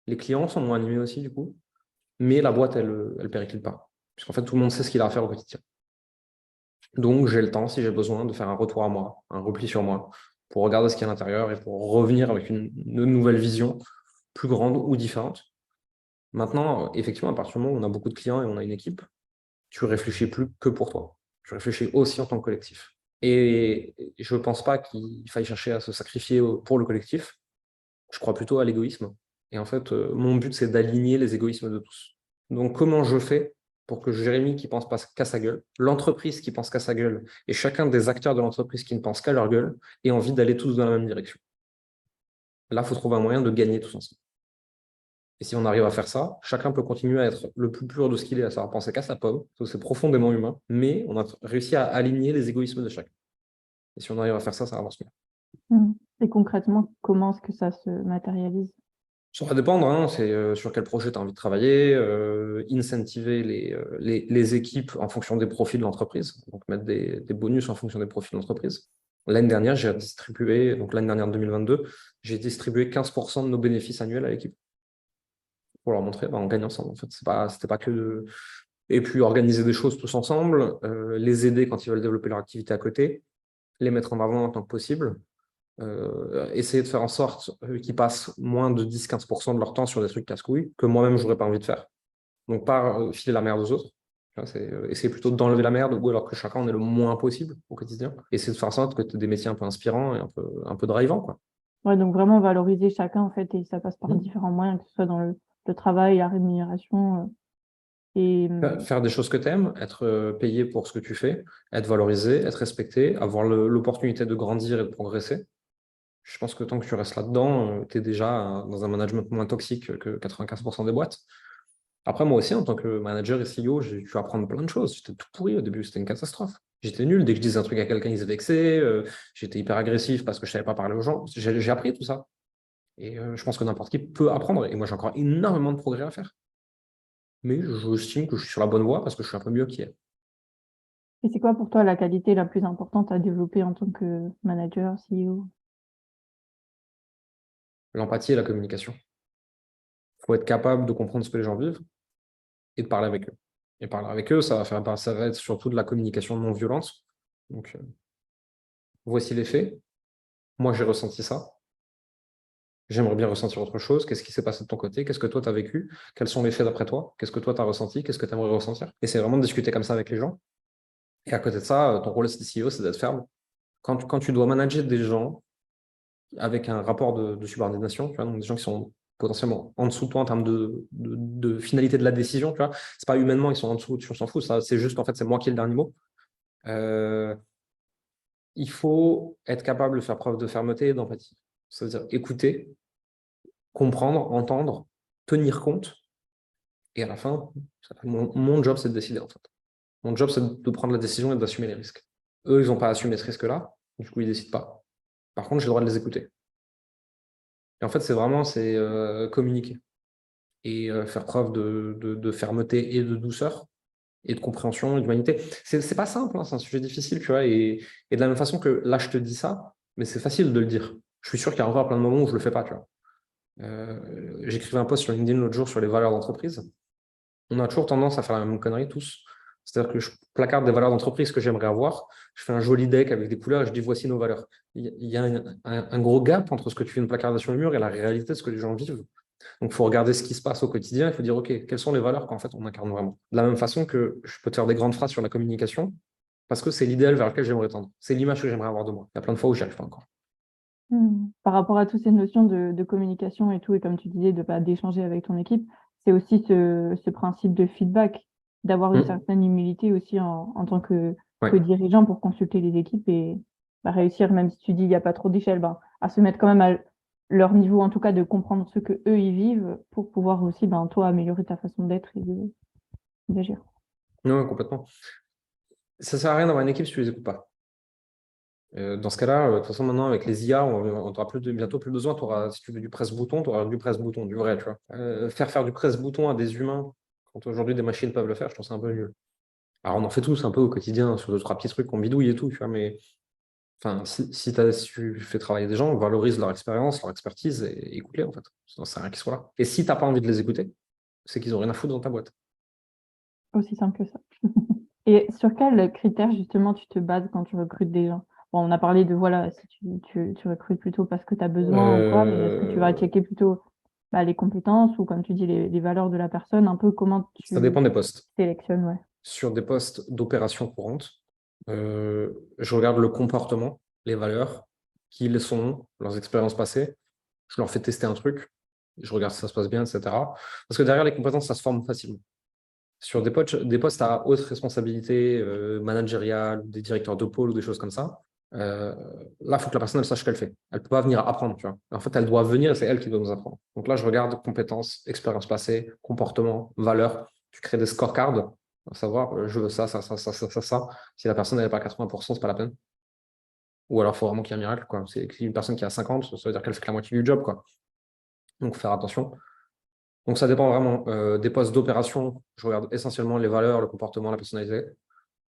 Les clients sont moins animés aussi, du coup. Mais la boîte, elle périclite pas. Puisqu'en fait, tout le monde sait ce qu'il a à faire au quotidien. Donc, j'ai le temps, si j'ai besoin, de faire un retour à moi, un repli sur moi, pour regarder ce qu'il y a à l'intérieur et pour revenir avec une nouvelle vision plus grande ou différente. Maintenant, effectivement, à partir du moment où on a beaucoup de clients et on a une équipe, tu réfléchis plus que pour toi. Tu réfléchis aussi en tant que collectif. Et je ne pense pas qu'il faille chercher à se sacrifier pour le collectif. Je crois plutôt à l'égoïsme. Et en fait, mon but, c'est d'aligner les égoïsmes de tous. Donc, comment je fais pour que Jérémy qui pense pas qu'à sa gueule, l'entreprise qui pense qu'à sa gueule, et chacun des acteurs de l'entreprise qui ne pense qu'à leur gueule, aient envie d'aller tous dans la même direction. Là, il faut trouver un moyen de gagner tous ensemble. Et si on arrive à faire ça, chacun peut continuer à être le plus pur de ce qu'il est, à savoir penser qu'à sa pomme, c'est profondément humain, mais on a réussi à aligner les égoïsmes de chacun. Et si on arrive à faire ça, ça avance mieux. Et concrètement, comment est-ce que ça se matérialise? Ça va dépendre, hein, c'est sur quel projet tu as envie de travailler, incentiver les équipes en fonction des profits de l'entreprise, donc mettre des bonus en fonction des profits de l'entreprise. L'année dernière, j'ai distribué, donc l'année dernière 2022, j'ai distribué 15% de nos bénéfices annuels à l'équipe pour leur montrer, on gagne ensemble. En fait, c'était pas que Et puis organiser des choses tous ensemble, les aider quand ils veulent développer leur activité à côté, les mettre en avant en tant que possible. Essayer de faire en sorte qu'ils passent moins de 10-15% de leur temps sur des trucs casse-couilles que moi-même, je n'aurais pas envie de faire. Donc, pas filer la merde aux autres. Tu vois, c'est essayer plutôt d'enlever la merde, ou alors que chacun en ait le moins possible au quotidien. Essayer de faire en sorte que tu aies des métiers un peu inspirants et un peu drivants, quoi. Ouais, donc vraiment valoriser chacun, en fait, et ça passe par Mm. différents moyens, que ce soit dans le travail, la rémunération, et Faire des choses que tu aimes, être payé pour ce que tu fais, être valorisé, être respecté, avoir l'opportunité de grandir et de progresser. Je pense que tant que tu restes là-dedans, tu es déjà dans un management moins toxique que 95% des boîtes. Après, moi aussi, en tant que manager et CEO, j'ai dû apprendre plein de choses. J'étais tout pourri au début, c'était une catastrophe. J'étais nul. Dès que je disais un truc à quelqu'un, il se vexait. J'étais hyper agressif parce que je ne savais pas parler aux gens. J'ai appris tout ça. Et je pense que n'importe qui peut apprendre. Et moi, j'ai encore énormément de progrès à faire. Mais j'estime que je suis sur la bonne voie parce que je suis un peu mieux qu'hier. et c'est quoi pour toi la qualité la plus importante à développer en tant que manager, CEO? L'empathie et la communication. Il faut être capable de comprendre ce que les gens vivent et de parler avec eux. Et parler avec eux, ça va être surtout de la communication non violente. Donc, voici les faits. Moi, j'ai ressenti ça. J'aimerais bien ressentir autre chose. Qu'est-ce qui s'est passé de ton côté? Qu'est-ce que toi, tu as vécu? Quels sont les faits d'après toi? Qu'est-ce que toi, tu as ressenti? Qu'est-ce que tu aimerais ressentir? Et c'est vraiment de discuter comme ça avec les gens. Et à côté de ça, ton rôle de CEO, c'est d'être ferme. Quand tu dois manager des gens avec un rapport de subordination, tu vois, donc des gens qui sont potentiellement en dessous de toi en termes de finalité de la décision, tu vois, c'est pas humainement, ils sont en dessous, tu s'en fous, ça, c'est juste qu'en fait, c'est moi qui ai le dernier mot. Euh, il faut être capable de faire preuve de fermeté et d'empathie. C'est-à-dire écouter, comprendre, entendre, tenir compte. Et à la fin, mon job, c'est de décider, en fait. Mon job, c'est de prendre la décision et d'assumer les risques. Eux, ils n'ont pas assumé ce risque-là, du coup, ils ne décident pas. Par contre, j'ai le droit de les écouter. Et en fait, c'est communiquer et faire preuve de fermeté et de douceur et de compréhension et d'humanité. C'est pas simple, hein, c'est un sujet difficile, tu vois. Et de la même façon que là, je te dis ça, mais c'est facile de le dire. Je suis sûr qu'il y a encore plein de moments où je le fais pas, tu vois. J'écrivais un post sur LinkedIn l'autre jour sur les valeurs d'entreprise. On a toujours tendance à faire la même connerie tous. C'est-à-dire que je placarde des valeurs d'entreprise que j'aimerais avoir, je fais un joli deck avec des couleurs et je dis voici nos valeurs. Il y a un gros gap entre ce que tu fais une placarder sur le mur et la réalité de ce que les gens vivent. Donc, il faut regarder ce qui se passe au quotidien. Il faut dire, OK, quelles sont les valeurs qu'en fait on incarne vraiment. De la même façon que je peux te faire des grandes phrases sur la communication, parce que c'est l'idéal vers lequel j'aimerais tendre. C'est l'image que j'aimerais avoir de moi. Il y a plein de fois où j'y arrive pas encore. Par rapport à toutes ces notions de communication et tout, et comme tu disais, d'échanger avec ton équipe, c'est aussi ce principe de feedback, d'avoir une certaine humilité aussi en tant que Ouais. dirigeant pour consulter les équipes et réussir, même si tu dis il n'y a pas trop d'échelle, à se mettre quand même à leur niveau, en tout cas, de comprendre ce que eux ils vivent pour pouvoir aussi, toi, améliorer ta façon d'être et d'agir. Non, complètement. Ça sert à rien d'avoir une équipe si tu les écoutes pas. Dans ce cas-là, de toute façon, maintenant, avec les IA, on n'aura bientôt plus besoin. Si tu veux du presse-bouton, tu auras du presse-bouton, du vrai, tu vois. Faire du presse-bouton à des humains, quand aujourd'hui des machines peuvent le faire, je trouve ça un peu nul. Alors, on en fait tous un peu au quotidien sur deux, trois petits trucs qu'on bidouille et tout, tu vois, mais enfin, si tu fais travailler des gens, valorise leur expérience, leur expertise et écoute-les, en fait. Sinon, c'est rien qu'ils soient là. Et si tu n'as pas envie de les écouter, c'est qu'ils n'ont rien à foutre dans ta boîte. Aussi simple que ça. Et sur quels critères, justement, tu te bases quand tu recrutes des gens? Bon, on a parlé de, voilà, si tu recrutes plutôt parce que tu as besoin ou quoi, mais est-ce que tu vas Euh, checker plutôt les compétences ou, comme tu dis, les valeurs de la personne, un peu comment Ça tu dépend des postes. sélectionnes, ouais. Sur des postes d'opération courante, je regarde le comportement, les valeurs, qui ils sont, leurs expériences passées. Je leur fais tester un truc, je regarde si ça se passe bien, etc. Parce que derrière les compétences, ça se forme facilement. Sur des postes à haute responsabilité managériale, des directeurs de pôle ou des choses comme ça, là, il faut que la personne elle sache ce qu'elle fait. Elle ne peut pas venir apprendre, tu vois. En fait, elle doit venir et c'est elle qui doit nous apprendre. Donc là, je regarde compétences, expérience passée, comportement, valeurs. Tu crées des scorecards, à savoir, je veux ça, ça, ça, ça, ça, ça, ça. Si la personne n'est pas à 80%, c'est pas la peine. Ou alors, il faut vraiment qu'il y ait un miracle, quoi. C'est une personne qui a 50, ça veut dire qu'elle fait que la moitié du job, quoi. Donc, faire attention. Donc, ça dépend vraiment des postes d'opération. Je regarde essentiellement les valeurs, le comportement, la personnalité.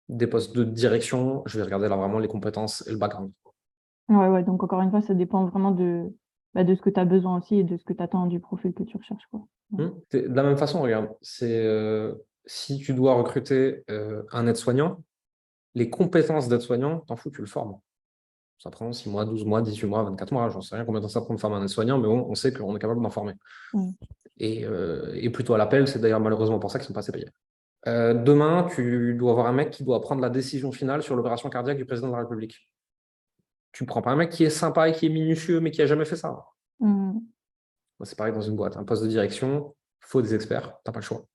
Des postes de direction, je vais regarder là vraiment les compétences et le background. Ouais, ouais, donc encore une fois, ça dépend vraiment de ce que tu as besoin aussi et de ce que tu attends du profil que tu recherches, quoi. Ouais. De la même façon, regarde, si tu dois recruter un aide-soignant, les compétences d'aide-soignant, t'en fous, tu le formes. Ça prend 6 mois, 12 mois, 18 mois, 24 mois, j'en sais rien combien de temps ça prend de former un aide-soignant, mais on sait qu'on est capable d'en former. Mm. Et plutôt à l'appel, c'est d'ailleurs malheureusement pour ça qu'ils ne sont pas assez payés. Demain, tu dois avoir un mec qui doit prendre la décision finale sur l'opération cardiaque du président de la République. Tu ne prends pas un mec qui est sympa et qui est minutieux, mais qui n'a jamais fait ça. Mm. C'est pareil dans une boîte. Un poste de direction, il faut des experts, tu n'as pas le choix.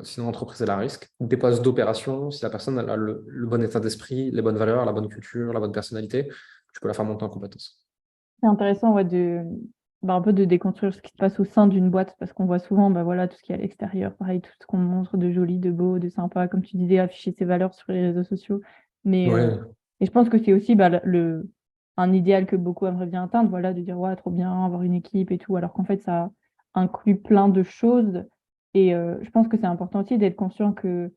Sinon, l'entreprise est à risque. Des postes d'opération, si la personne elle a le bon état d'esprit, les bonnes valeurs, la bonne culture, la bonne personnalité, tu peux la faire monter en compétences. C'est intéressant ouais, un peu de déconstruire ce qui se passe au sein d'une boîte parce qu'on voit souvent voilà, tout ce qui est à l'extérieur, pareil, tout ce qu'on montre de joli, de beau, de sympa, comme tu disais, afficher ses valeurs sur les réseaux sociaux. Mais, Ouais. et je pense que c'est aussi un idéal que beaucoup aimeraient bien atteindre, voilà, de dire ouais, trop bien, avoir une équipe et tout, alors qu'en fait, ça inclut plein de choses. Et je pense que c'est important aussi d'être conscient que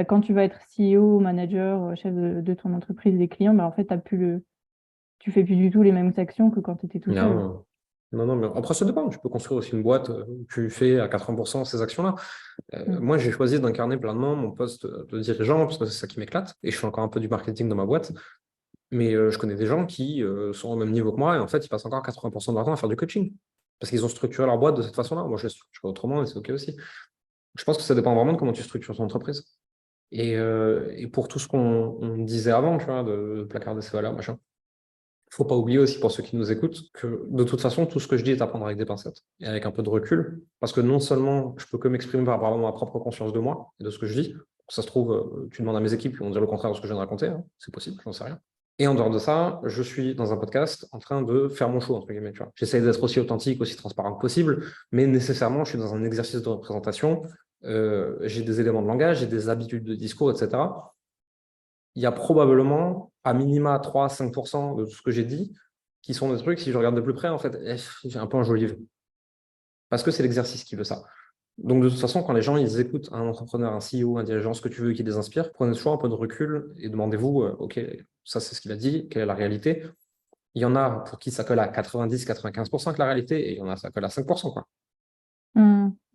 quand tu vas être CEO, manager, chef de ton entreprise, des clients, en fait, tu fais plus du tout les mêmes actions que quand tu étais tout seul. Non, mais après, ça dépend. Tu peux construire aussi une boîte où tu fais à 80% ces actions-là. Moi, j'ai choisi d'incarner pleinement mon poste de dirigeant parce que c'est ça qui m'éclate. Et je fais encore un peu du marketing dans ma boîte. Mais je connais des gens qui sont au même niveau que moi et en fait, ils passent encore 80% de leur temps à faire du coaching. Parce qu'ils ont structuré leur boîte de cette façon-là. Moi, je la structure autrement et c'est OK aussi. Je pense que ça dépend vraiment de comment tu structures ton entreprise. Et pour tout ce qu'on disait avant, tu vois, de placarder ses valeurs, machin, il ne faut pas oublier aussi pour ceux qui nous écoutent que de toute façon, tout ce que je dis est à prendre avec des pincettes et avec un peu de recul. Parce que non seulement je peux que m'exprimer par rapport à ma propre conscience de moi et de ce que je dis. Ça se trouve, tu demandes à mes équipes, ils vont dire le contraire de ce que je viens de raconter. Hein. C'est possible, j'en sais rien. Et en dehors de ça, je suis dans un podcast en train de faire mon show, entre guillemets. J'essaie d'être aussi authentique, aussi transparent que possible, mais nécessairement, je suis dans un exercice de représentation. J'ai des éléments de langage, j'ai des habitudes de discours, etc. Il y a probablement à minima 3-5% de tout ce que j'ai dit qui sont des trucs, si je regarde de plus près, en fait, j'ai un peu enjolivé. Parce que c'est l'exercice qui veut ça. Donc, de toute façon, quand les gens ils écoutent un entrepreneur, un CEO, un dirigeant, ce que tu veux qui les inspire, prenez toujours un peu de recul et demandez-vous, OK, ça c'est ce qu'il a dit, quelle est la réalité? Il y en a pour qui ça colle à 90-95% que la réalité, et il y en a ça colle à 5%, quoi.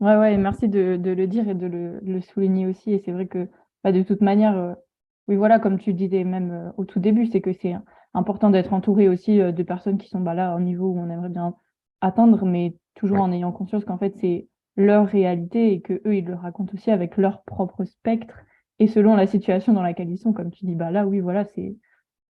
Ouais, et merci de le dire et de le souligner aussi. Et c'est vrai que de toute manière, oui, voilà, comme tu disais même au tout début, c'est que c'est important d'être entouré aussi de personnes qui sont là au niveau où on aimerait bien atteindre, mais toujours Ouais. en ayant conscience qu'en fait, c'est leur réalité et que eux, ils le racontent aussi avec leur propre spectre et selon la situation dans laquelle ils sont. Comme tu dis, là, oui, voilà, c'est,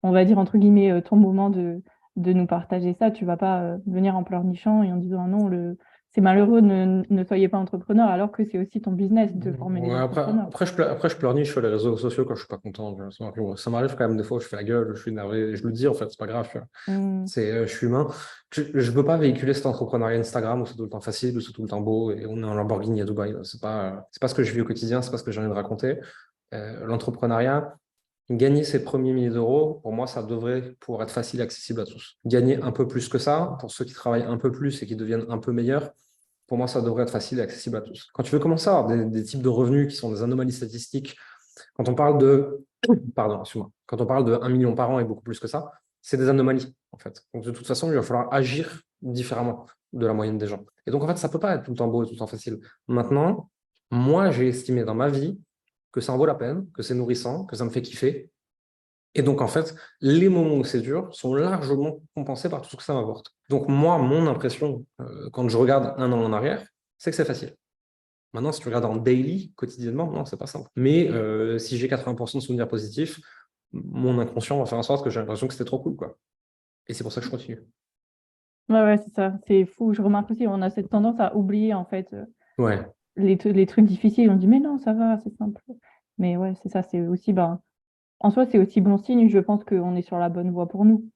on va dire, entre guillemets, ton moment de nous partager ça. Tu vas pas venir en pleurnichant et en disant, ah non, c'est malheureux, ne soyez pas entrepreneur, alors que c'est aussi ton business de former les Ouais, entrepreneurs. après, je pleurniche sur les réseaux sociaux quand je suis pas content. Tu vois. Ça m'arrive quand même des fois où je fais la gueule, je suis énervé, je le dis en fait, c'est pas grave. Tu vois. Mm. Je suis humain. Je veux pas véhiculer cet entrepreneuriat Instagram où c'est tout le temps facile, où c'est tout le temps beau et on est en Lamborghini à Dubaï. C'est pas ce que je vis au quotidien, c'est pas ce que j'ai envie de raconter. L'entrepreneuriat, gagner ses premiers milliers d'euros, pour moi, ça devrait pouvoir être facile et accessible à tous. Gagner un peu plus que ça, pour ceux qui travaillent un peu plus et qui deviennent un peu meilleurs, pour moi, ça devrait être facile et accessible à tous. Quand tu veux commencer à avoir des types de revenus qui sont des anomalies statistiques, quand on parle de, pardon, excuse-moi, quand on parle de 1 million par an et beaucoup plus que ça, c'est des anomalies, en fait. Donc, de toute façon, il va falloir agir différemment de la moyenne des gens. Et donc, en fait, ça ne peut pas être tout le temps beau et tout le temps facile. Maintenant, moi, j'ai estimé dans ma vie que ça en vaut la peine, que c'est nourrissant, que ça me fait kiffer. Et donc, en fait, les moments où c'est dur sont largement compensés par tout ce que ça m'apporte. Donc, moi, mon impression, quand je regarde 1 an en arrière, c'est que c'est facile. Maintenant, si tu regardes en daily, quotidiennement, non, c'est pas simple. Mais si j'ai 80% de souvenirs positifs, mon inconscient va faire en sorte que j'ai l'impression que c'était trop cool, quoi. Et c'est pour ça que je continue. Ouais, c'est ça. C'est fou. Je remarque aussi, on a cette tendance à oublier, en fait, Ouais. les trucs difficiles. On dit, mais non, ça va, c'est simple. Mais ouais, c'est ça. C'est aussi, en soi, c'est aussi bon signe. Je pense qu'on est sur la bonne voie pour nous.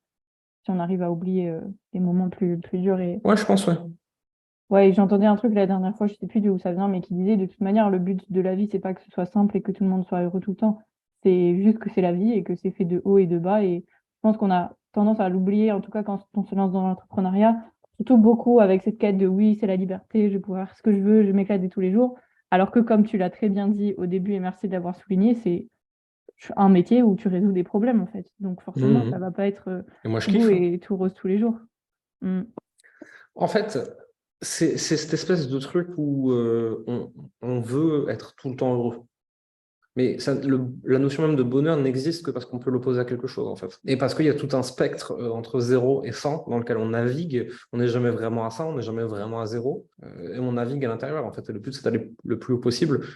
Si on arrive à oublier les moments plus durs. Ouais, je pense, ouais. Ouais, j'entendais un truc la dernière fois, je sais plus d'où ça vient, mais qui disait de toute manière, le but de la vie, c'est pas que ce soit simple et que tout le monde soit heureux tout le temps. C'est juste que c'est la vie et que c'est fait de haut et de bas. Et je pense qu'on a tendance à l'oublier, en tout cas quand on se lance dans l'entrepreneuriat, surtout beaucoup avec cette quête de oui, c'est la liberté, je vais pouvoir faire ce que je veux, je m'éclater tous les jours. Alors que comme tu l'as très bien dit au début, et merci de l'avoir souligné, c'est un métier où tu résous des problèmes en fait. Donc forcément, ça Mhm. va pas être Et moi, je tout beau kiffe. Hein. et tout rose tous les jours. Mm. En fait, c'est cette espèce de truc où on veut être tout le temps heureux. Mais la notion même de bonheur n'existe que parce qu'on peut l'opposer à quelque chose, en fait. Et parce qu'il y a tout un spectre entre 0 et 100 dans lequel on navigue. On n'est jamais vraiment à 100, on n'est jamais vraiment à 0. Et on navigue à l'intérieur, en fait. Et le but, c'est d'aller le plus haut possible.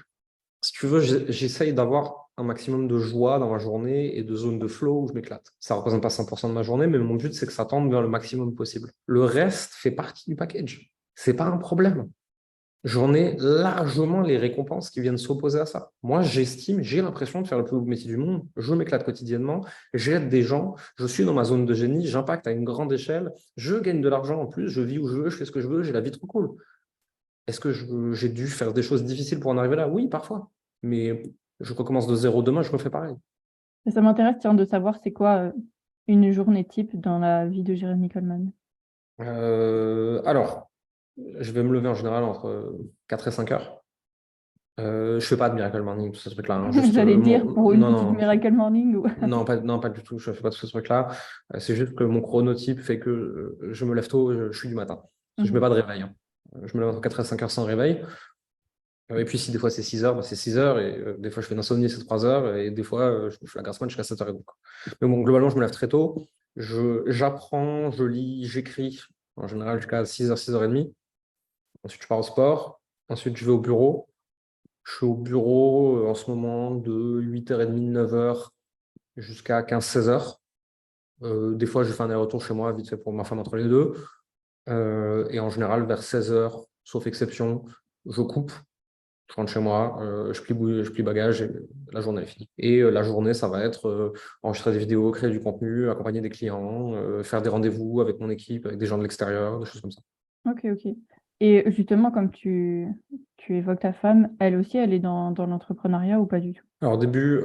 Si tu veux, j'essaye d'avoir un maximum de joie dans ma journée et de zones de flow où je m'éclate. Ça ne représente pas 100% de ma journée, mais mon but, c'est que ça tende vers le maximum possible. Le reste fait partie du package. C'est pas un problème. J'en ai largement les récompenses qui viennent s'opposer à ça. Moi, j'ai l'impression de faire le plus beau métier du monde. Je m'éclate quotidiennement, j'aide des gens, je suis dans ma zone de génie, j'impacte à une grande échelle, je gagne de l'argent en plus, je vis où je veux, je fais ce que je veux, j'ai la vie trop cool. Est-ce que j'ai dû faire des choses difficiles pour en arriver là? Oui, parfois. Mais je recommence de zéro demain, je refais pareil. Et ça m'intéresse, tiens, de savoir c'est quoi une journée type dans la vie de Jérémy Coleman. Alors, je vais me lever en général entre 4 et 5 heures. Je ne fais pas de Miracle Morning, tout ce truc-là. Hein. Juste, J'allais dire pour une non, petite non, Miracle Morning. Ou... non, pas du tout. Je ne fais pas tout ce truc-là. C'est juste que mon chronotype fait que je me lève tôt, je suis du matin. Je ne mets pas de réveil. Hein. Je me lève entre 4 et 5 heures sans réveil. Et puis, si des fois c'est 6 heures, bah, c'est 6 heures. Et des fois, je fais une insomnie, c'est 3 heures. Et des fois, je fais la grasse mat jusqu'à 7h30. Mais bon, globalement, je me lève très tôt. J'apprends, je lis, j'écris. En général, jusqu'à 6h, 6h30. Ensuite, je pars au sport. Ensuite, je vais au bureau. Je suis au bureau en ce moment de 8h30, 9h jusqu'à 15-16h. Des fois, je fais un aller-retour chez moi, vite fait pour ma femme entre les deux. Et en général, vers 16h, sauf exception, je coupe, je rentre chez moi, je plie bagage et la journée est finie. Et la journée, ça va être enregistrer des vidéos, créer du contenu, accompagner des clients, faire des rendez-vous avec mon équipe, avec des gens de l'extérieur, des choses comme ça. Ok. Et justement, comme tu évoques ta femme, elle aussi, elle est dans l'entrepreneuriat ou pas du tout? Alors au début,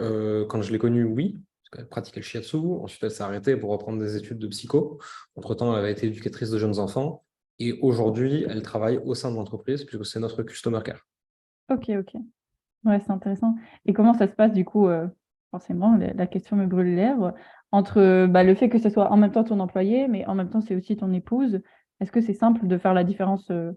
quand je l'ai connue, oui, parce qu'elle pratiquait le shiatsu. Ensuite, elle s'est arrêtée pour reprendre des études de psycho. Entre-temps, elle avait été éducatrice de jeunes enfants. Et aujourd'hui, elle travaille au sein de l'entreprise, puisque c'est notre customer care. Ok. Ouais, c'est intéressant. Et comment ça se passe du coup, forcément, la question me brûle les lèvres, entre le fait que ce soit en même temps ton employé, mais en même temps c'est aussi ton épouse. Est-ce que c'est simple de faire la différence, ouais.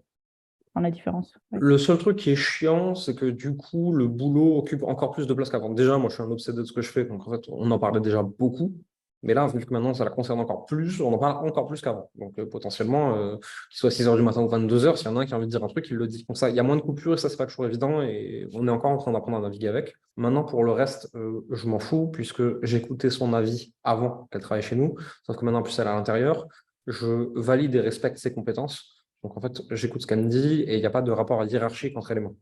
Le seul truc qui est chiant, c'est que du coup, le boulot occupe encore plus de place qu'avant. Déjà, moi, je suis un obsédé de ce que je fais, donc en fait, on en parlait déjà beaucoup. Mais là, vu que maintenant, ça la concerne encore plus, on en parle encore plus qu'avant. Donc, potentiellement, qu'il soit 6h du matin ou 22h, s'il y en a un qui a envie de dire un truc, il le dit. Comme ça, il y a moins de coupures et ça, c'est pas toujours évident. Et on est encore en train d'apprendre à naviguer avec. Maintenant, pour le reste, je m'en fous, puisque j'écoutais son avis avant qu'elle travaille chez nous. Sauf que maintenant, en plus, elle est à l'intérieur. Je valide et respecte ses compétences. Donc, en fait, j'écoute ce qu'elle me dit et il n'y a pas de rapport hiérarchique entre elle et moi.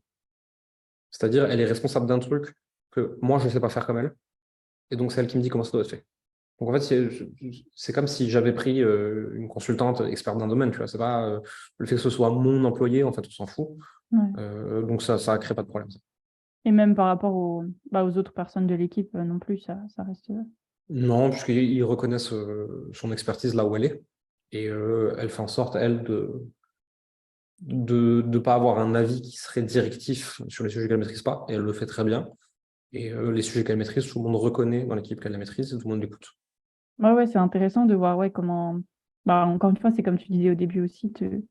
C'est-à-dire, elle est responsable d'un truc que moi, je ne sais pas faire comme elle. Et donc, c'est elle qui me dit comment ça doit être fait. Donc, en fait, c'est comme si j'avais pris une consultante experte d'un domaine. Tu vois, c'est pas le fait que ce soit mon employé, en fait, on s'en fout. Ouais. Donc, ça ne crée pas de problème. Ça. Et même par rapport aux autres personnes de l'équipe non plus, ça reste. Non, puisqu'ils reconnaissent son expertise là où elle est. Et elle fait en sorte, elle, de ne pas avoir un avis qui serait directif sur les sujets qu'elle ne maîtrise pas. Et elle le fait très bien. Et les sujets qu'elle maîtrise, tout le monde reconnaît dans l'équipe qu'elle la maîtrise et tout le monde l'écoute. Ouais, c'est intéressant de voir comment. Encore une fois, c'est comme tu disais au début aussi, tu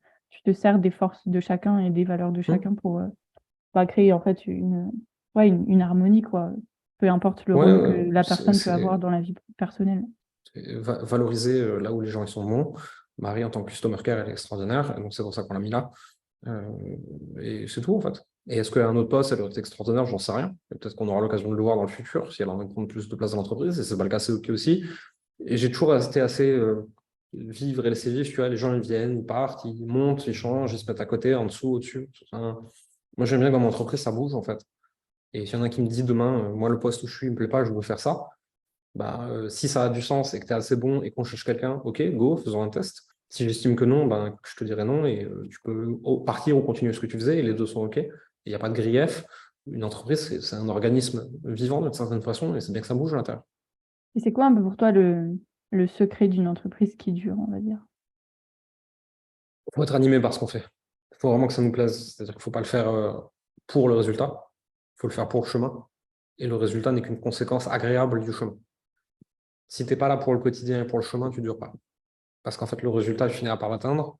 te sers des forces de chacun et des valeurs de chacun pour créer en fait une harmonie, quoi. Peu importe le rôle que la personne peut avoir dans la vie personnelle. Valoriser là où les gens ils sont bons. Marie, en tant que customer care, elle est extraordinaire. Et donc, c'est pour ça qu'on l'a mis là. Et c'est tout, en fait. Et est-ce qu'à un autre poste, elle aurait été extraordinaire? J'en sais rien. Peut-être qu'on aura l'occasion de le voir dans le futur, si elle a envie de prendre plus de place dans l'entreprise. Et c'est pas le cas, c'est OK aussi. Et j'ai toujours resté assez vivre et laisser vivre. Tu vois, les gens, ils viennent, ils partent, ils montent, ils changent, ils se mettent à côté, en dessous, au-dessus. Enfin, moi, j'aime bien que dans mon entreprise, ça bouge, en fait. Et s'il y en a qui me dit demain, moi, le poste où je suis, il me plaît pas, je veux faire ça. Si ça a du sens et que tu es assez bon et qu'on cherche quelqu'un, OK, go, faisons un test. Si j'estime que non, je te dirai non et tu peux partir ou continuer ce que tu faisais et les deux sont OK. Il n'y a pas de grief. Une entreprise, c'est un organisme vivant d'une certaine façon et c'est bien que ça bouge à l'intérieur. Et c'est quoi un peu pour toi le secret d'une entreprise qui dure, on va dire? Il faut être animé par ce qu'on fait. Il faut vraiment que ça nous plaise. C'est-à-dire qu'il ne faut pas le faire pour le résultat. Il faut le faire pour le chemin. Et le résultat n'est qu'une conséquence agréable du chemin. Si tu n'es pas là pour le quotidien et pour le chemin, tu ne dures pas. Parce qu'en fait, le résultat, tu finiras par l'atteindre.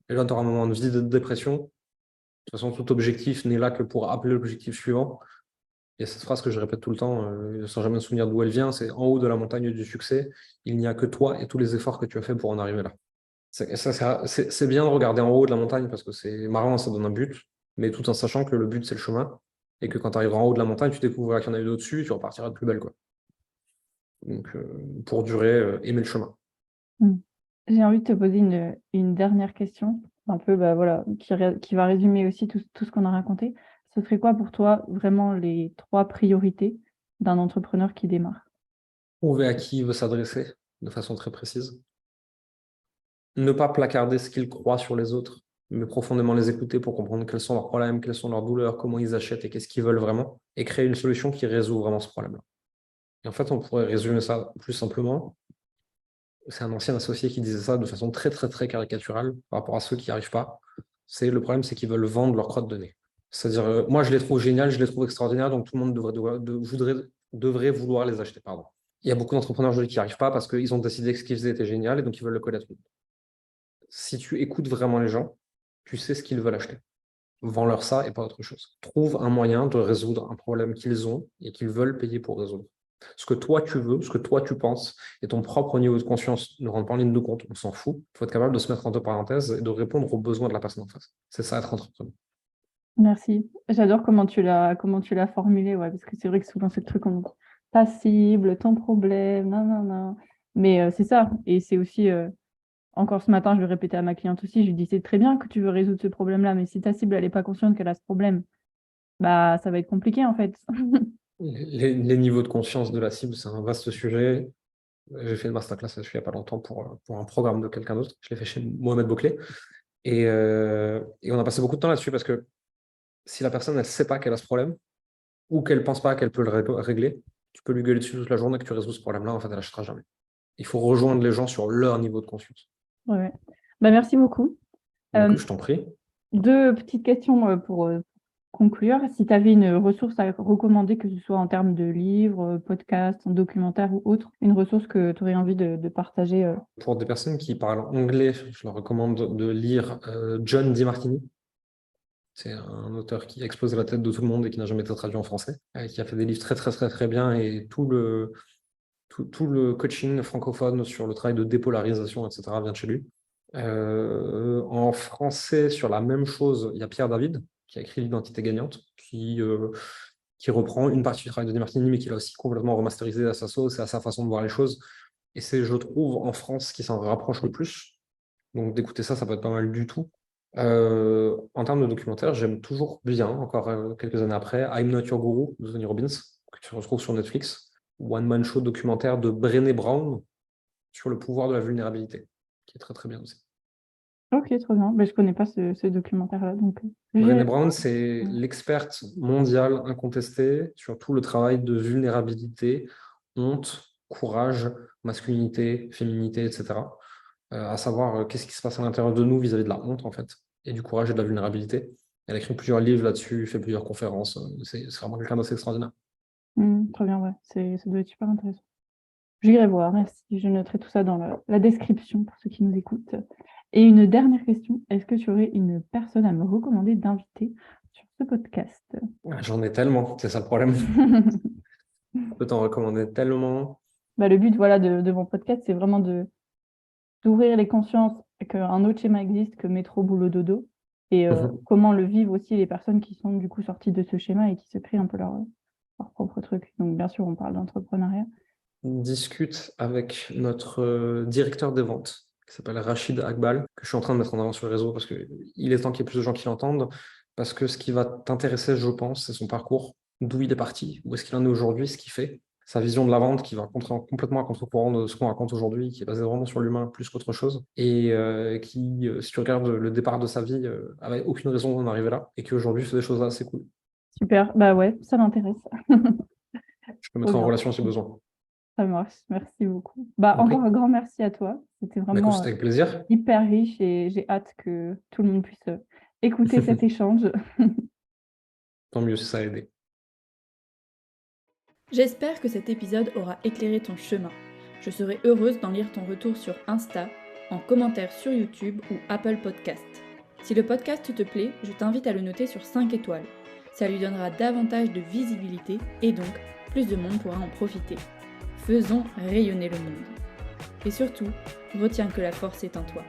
Et là, tu auras un moment de vie de dépression. De toute façon, tout objectif n'est là que pour appeler l'objectif suivant. Il y a cette phrase que je répète tout le temps, sans jamais me souvenir d'où elle vient, c'est en haut de la montagne du succès, il n'y a que toi et tous les efforts que tu as fait pour en arriver là. C'est bien de regarder en haut de la montagne parce que c'est marrant, ça donne un but, mais tout en sachant que le but, c'est le chemin, et que quand tu arriveras en haut de la montagne, tu découvriras qu'il y en a eu au-dessus, tu repartiras de plus belle, quoi. Donc, pour durer, aimer le chemin. J'ai envie de te poser une dernière question, un peu voilà, qui va résumer aussi tout ce qu'on a raconté. Ce serait quoi pour toi vraiment les 3 priorités d'un entrepreneur qui démarre? Trouver à qui il veut s'adresser de façon très précise. Ne pas placarder ce qu'ils croient sur les autres, mais profondément les écouter pour comprendre quels sont leurs problèmes, quelles sont leurs douleurs, comment ils achètent et qu'est-ce qu'ils veulent vraiment, et créer une solution qui résout vraiment ce problème-là. Et en fait, on pourrait résumer ça plus simplement. C'est un ancien associé qui disait ça de façon très, très, très caricaturale par rapport à ceux qui n'y arrivent pas. Le problème, c'est qu'ils veulent vendre leur crotte de nez. C'est-à-dire, moi, je les trouve géniales, je les trouve extraordinaires, donc tout le monde devrait vouloir les acheter. Pardon. Il y a beaucoup d'entrepreneurs aujourd'hui qui n'y arrivent pas parce qu'ils ont décidé que ce qu'ils faisaient était génial et donc ils veulent le coller à tout le monde. Si tu écoutes vraiment les gens, tu sais ce qu'ils veulent acheter. Vends-leur ça et pas autre chose. Trouve un moyen de résoudre un problème qu'ils ont et qu'ils veulent payer pour résoudre. Ce que toi tu veux, ce que toi tu penses, et ton propre niveau de conscience ne rentre pas en ligne de compte, on s'en fout. Il faut être capable de se mettre entre parenthèses et de répondre aux besoins de la personne en face. C'est ça être entrepreneur. Merci. J'adore comment tu l'as formulé, ouais, parce que c'est vrai que souvent c'est le truc ta cible, ton problème, non, non, non. Mais c'est ça. Et c'est aussi, encore ce matin, je le répétais à ma cliente aussi, je lui dis c'est très bien que tu veux résoudre ce problème-là, mais si ta cible, elle n'est pas consciente qu'elle a ce problème, bah ça va être compliqué en fait. Les niveaux de conscience de la cible, c'est un vaste sujet. J'ai fait une masterclass là-dessus il n'y a pas longtemps pour un programme de quelqu'un d'autre. Je l'ai fait chez Mohamed Bouclé. Et on a passé beaucoup de temps là-dessus parce que si la personne, elle ne sait pas qu'elle a ce problème ou qu'elle ne pense pas qu'elle peut le régler, tu peux lui gueuler dessus toute la journée que tu résous ce problème-là, en fait, elle n'achètera jamais. Il faut rejoindre les gens sur leur niveau de conscience. Ouais. Bah, merci beaucoup. Donc, je t'en prie. 2 petites questions pour conclure. Si tu avais une ressource à recommander, que ce soit en termes de livres, podcasts, documentaires ou autre, une ressource que tu aurais envie de partager. Pour des personnes qui parlent anglais, je leur recommande de lire John DeMartini. C'est un auteur qui a explosé la tête de tout le monde et qui n'a jamais été traduit en français, qui a fait des livres très, très, très, très bien, et tout le coaching francophone sur le travail de dépolarisation, etc., vient de chez lui. En français, sur la même chose, il y a Pierre David, qui a écrit l'Identité gagnante, qui reprend une partie du travail de DeMartini, mais qui l'a aussi complètement remasterisé à sa sauce et à sa façon de voir les choses. Et c'est, je trouve, en France, qui s'en rapproche le plus. Donc d'écouter ça, ça peut être pas mal du tout. En termes de documentaire, j'aime toujours bien, encore quelques années après, I'm Not Your Guru de Tony Robbins, que tu retrouves sur Netflix. One Man Show documentaire de Brené Brown sur le pouvoir de la vulnérabilité, qui est très très bien aussi. Ok, trop bien. Mais je connais pas ce documentaire-là. Donc, Brené Brown, c'est l'experte mondiale incontestée sur tout le travail de vulnérabilité, honte, courage, masculinité, féminité, etc. À savoir qu'est-ce qui se passe à l'intérieur de nous vis-à-vis de la honte, en fait, et du courage et de la vulnérabilité. Elle a écrit plusieurs livres là-dessus, fait plusieurs conférences. C'est vraiment quelqu'un d'assez extraordinaire. Très bien, ouais. Ça doit être super intéressant. J'irai voir, merci. Je noterai tout ça dans la description pour ceux qui nous écoutent. Et une dernière question, est-ce que tu aurais une personne à me recommander d'inviter sur ce podcast? J'en ai tellement, c'est ça le problème. Je peux t'en recommander tellement. Le but de mon podcast, c'est vraiment d'ouvrir les consciences qu'un autre schéma existe que métro, boulot, dodo. Et comment le vivent aussi les personnes qui sont du coup sorties de ce schéma et qui se créent un peu leur propre truc. Donc bien sûr, on parle d'entrepreneuriat. On discute avec notre directeur des ventes, qui s'appelle Rachid Akbal, que je suis en train de mettre en avant sur le réseau parce qu'il est temps qu'il y ait plus de gens qui l'entendent, parce que ce qui va t'intéresser, je pense, c'est son parcours, d'où il est parti, où est-ce qu'il en est aujourd'hui, ce qu'il fait, sa vision de la vente qui va complètement à contre-courant de ce qu'on raconte aujourd'hui, qui est basé vraiment sur l'humain plus qu'autre chose, et qui, si tu regardes le départ de sa vie, avait aucune raison d'en arriver là, et qui aujourd'hui fait des choses assez cool. Super, bah ouais, ça m'intéresse. Je peux mettre en relation si besoin. Ça marche, merci beaucoup. Encore un grand merci à toi. C'était vraiment écoute, avec plaisir. Hyper riche et j'ai hâte que tout le monde puisse écouter cet échange. Tant mieux si ça a aidé. J'espère que cet épisode aura éclairé ton chemin. Je serai heureuse d'en lire ton retour sur Insta, en commentaire sur YouTube ou Apple Podcast. Si le podcast te plaît, je t'invite à le noter sur 5 étoiles. Ça lui donnera davantage de visibilité et donc plus de monde pourra en profiter. Faisons rayonner le monde. Et surtout, retiens que la force est en toi.